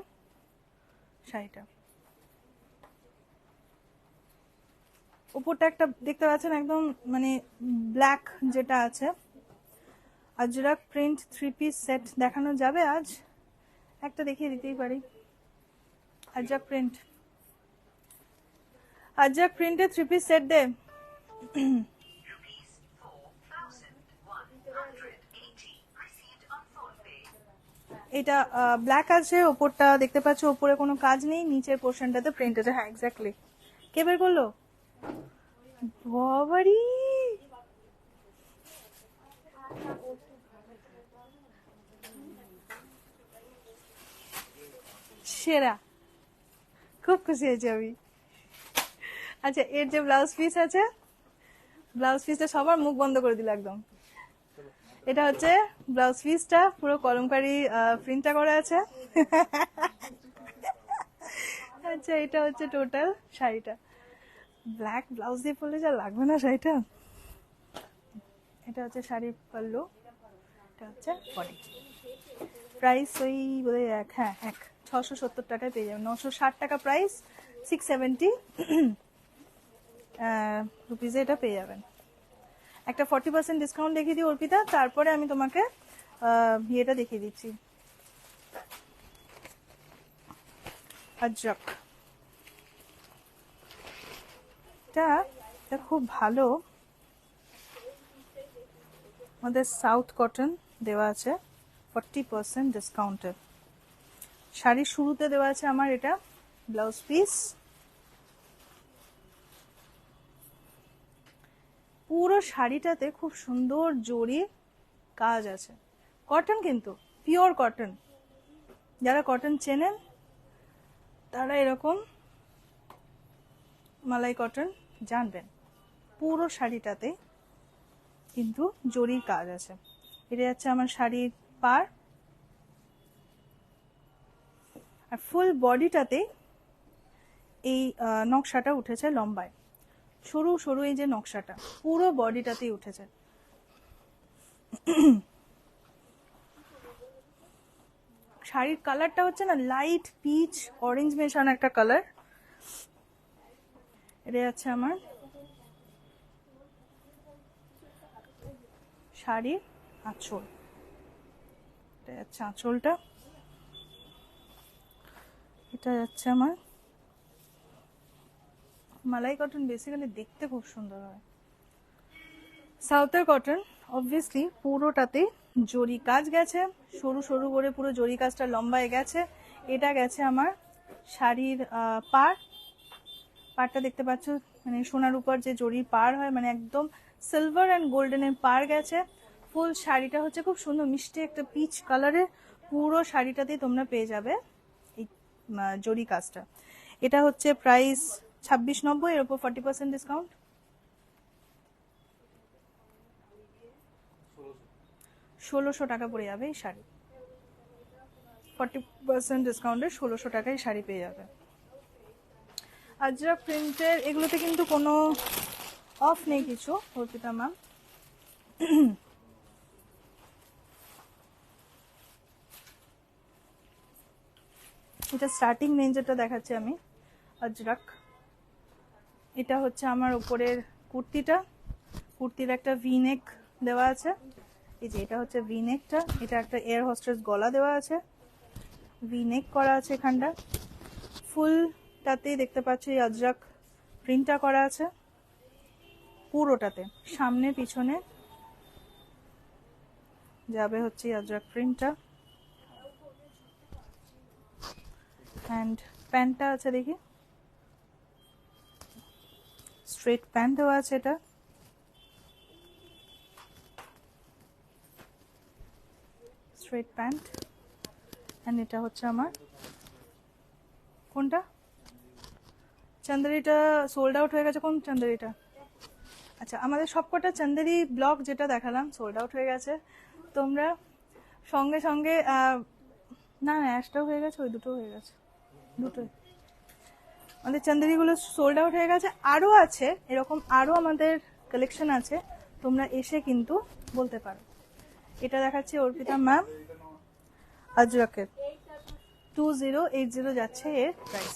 শাড়িটা, উপরটা একটা দেখতে পাচ্ছেন একদম মানে ব্ল্যাক যেটা আছে। আজরাক প্রিন্ট 3 পিস সেট দেখানো যাবে আজ? একটা দেখিয়ে দিতেই পারি। আজরাক প্রিন্টের 3 পিস সেট দে। এটা ব্ল্যাক আছে, ওপরটা দেখতে পাচ্ছ ওপরে কোনো কাজ নেই, নিচের পোর্শনটাতে প্রিন্ট আছে। হ্যাঁ এক্স্যাক্টলি। কে বের করলো? বাবারি, সেরা, খুব খুশি হয়েছি আমি। আচ্ছা এর যে ব্লাউজ পিস আছে, ব্লাউজ পিসটা সবার মুখ বন্ধ করে দিল একদম। এটা হচ্ছে ব্লাউজ পিসটা, পুরো কলমকারি প্রিন্টটা করা আছে। আচ্ছা এটা হচ্ছে টোটাল শাড়িটা। ব্ল্যাক ব্লাউজ দিয়ে পরলে যা লাগবে না শাড়িটা। এটা হচ্ছে শাড়ির পাল্লু, এটা হচ্ছে বডি। প্রাইস ওই বোধহয় হ্যাঁ 670 টাকায় পেয়ে যাবেন। 960 টাকা প্রাইস, 670 রুপিজে এটা পেয়ে যাবেন। একটা 40% ডিসকাউন্ট দেখিয়ে দিই অর্পিতা, তারপরে আমি তোমাকে ইয়েটা দেখিয়ে দিচ্ছি। আজরাক এটা খুব ভালো, আমাদের সাউথ কটন দেওয়া আছে 40% ডিসকাউন্টে। শাড়ির শুরুতে দেওয়া আছে আমার এটা ব্লাউজ পিস, পুরো শাড়িটাতে খুব সুন্দর জরি কাজ আছে। কটন কিন্তু পিওর কটন, যারা কটন চেনেন তারা এরকম মালাই কটন জানবেন। পুরো শাড়িটাতে কিন্তু জরির কাজ আছে। এটা যাচ্ছে আমার শাড়ির পাড়, আর ফুল বডিটাতে এই নকশাটা উঠেছে লম্বায়, সরু সরু এই যে নকশাটা পুরো বডিটাতেই উঠেছে। শাড়ির কালারটা হচ্ছে না লাইট পিচ অরেঞ্জ মেশানো একটা কালার। এটা যাচ্ছে আমার শাড়ির আঁচল, এটা যাচ্ছে আঁচলটা। এটা যাচ্ছে আমার মালাই কটন, বেসিক্যালি দেখতে খুব সুন্দর হয়। সাউথের কটন অবভিয়াসলি পুরোটাতে জরি কাজ গেছে, সরু সরু করে পুরো জরি কাজটা লম্বায় গেছে। এটা গেছে আমার শাড়ির পাড়টা দেখতে পাচ্ছ, মানে সোনার উপর যে জরির পাড় হয়, মানে একদম সিলভার অ্যান্ড গোল্ডেনের পাড় গেছে। ফুল শাড়িটা হচ্ছে খুব সুন্দর মিষ্টি একটা পিচ কালারের, পুরো শাড়িটাতেই তোমরা পেয়ে যাবে এই জরি কাজটা। এটা হচ্ছে প্রাইস 2690, এর উপর 40% ডিসকাউন্ট 1600 টাকা পড়ে যাবে এই শাড়ি। 40% ডিসকাউন্টে 1600 টাকায় শাড়ি পেয়ে যাবে। আজরাক প্রিন্টের এগুলোতে কিন্তু কোনো অফ নেই কিছু অর্পিতা ম্যাম। এটা স্টার্টিং রেঞ্জ যেটা দেখাচ্ছি আমি আজরাক। এটা হচ্ছে আমার উপরের কুর্তিটা, কুর্তির একটা ভি নেক দেওয়া আছে, এই যে এটা হচ্ছে ভি নেকটা। এটা একটা এয়ার হোস্টেস গলা দেওয়া আছে, ভি নেক করা আছে এখানটা। ফুলটাতেই দেখতে পাচ্ছ এই আজরাক প্রিন্টটা করা আছে পুরোটাতে, সামনে পিছনে যাবে হচ্ছে আজরাক প্রিন্টটা। অ্যান্ড প্যান্টটা আছে দেখি, স্ট্রেট প্যান্ট দেওয়া আছে, এটা স্ট্রেট প্যান্ট। অ্যান্ড এটা হচ্ছে আমার কোনটা, চান্দেরিটা সোল্ড আউট হয়ে গেছে। কোন চান্দেরিটা? আচ্ছা, আমাদের সবকটা চান্দেরি ব্লক যেটা দেখালাম সোল্ড আউট হয়ে গেছে। তোমরা সঙ্গে সঙ্গে না অ্যাশটাও হয়ে গেছে, ওই দুটো হয়ে গেছে, দুটোই আমাদের চান্দেরিগুলো সোল্ড আউট হয়ে গেছে। আরও আছে এরকম, আরও আমাদের কালেকশন আছে, তোমরা এসে কিন্তু বলতে পারো। এটা দেখাচ্ছি অর্পিতা ম্যাম, আজরাকের 2080 যাচ্ছে এর প্রাইস।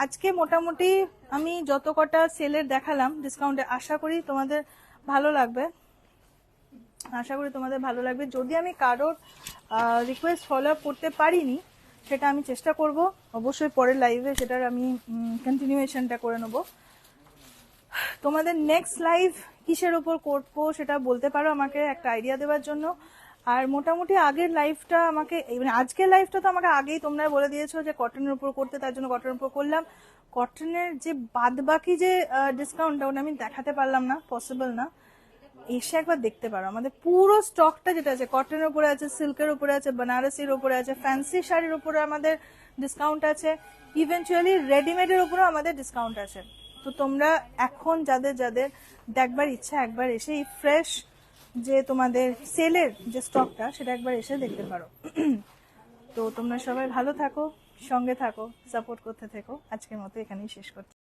আজকে মোটামুটি আমি যত কটা সেলের দেখালাম ডিসকাউন্টে, আশা করি তোমাদের ভালো লাগবে, আশা করি তোমাদের ভালো লাগবে। যদি আমি কারোর রিকোয়েস্ট ফলো আপ করতে পারিনি, সেটা আমি চেষ্টা করব অবশ্যই পরের লাইভে সেটার আমি কন্টিনিউয়েশনটা করে নেব। তোমাদের নেক্সট লাইভ কিসের ওপর করবো সেটা বলতে পারো আমাকে, একটা আইডিয়া দেওয়ার জন্য। আর মোটামুটি আগের লাইভটা আমাকে, মানে আজকের লাইভটা তো আমাকে আগেই তোমরা বলে দিয়েছো যে কটনের উপর করতে, তার জন্য কটনের উপর করলাম। কটনের যে বাদ বাকি যে ডিসকাউন্টটা, ওটা আমি দেখাতে পারলাম না, পসিবল না। এসে একবার দেখতে পারো আমাদের পুরো স্টকটা যেটা আছে, কটনের উপরে আছে, সিল্কের উপরে আছে, বেনারসির উপরে আছে, ফ্যান্সি শাড়ির উপরে আমাদের ডিসকাউন্ট আছে, ইভেনচুয়ালি রেডিমেডের উপরেও আমাদের ডিসকাউন্ট আছে। তো তোমরা এখন যাদের যাদের দেখবার ইচ্ছা, একবার এসে এই ফ্রেশ যে তোমাদের সেলের যে স্টকটা, সেটা একবার এসে দেখতে পারো। তো তোমরা সবাই ভালো থাকো, সঙ্গে থাকো, সাপোর্ট করতে থেকো। আজকের মতো এখানেই শেষ করছি।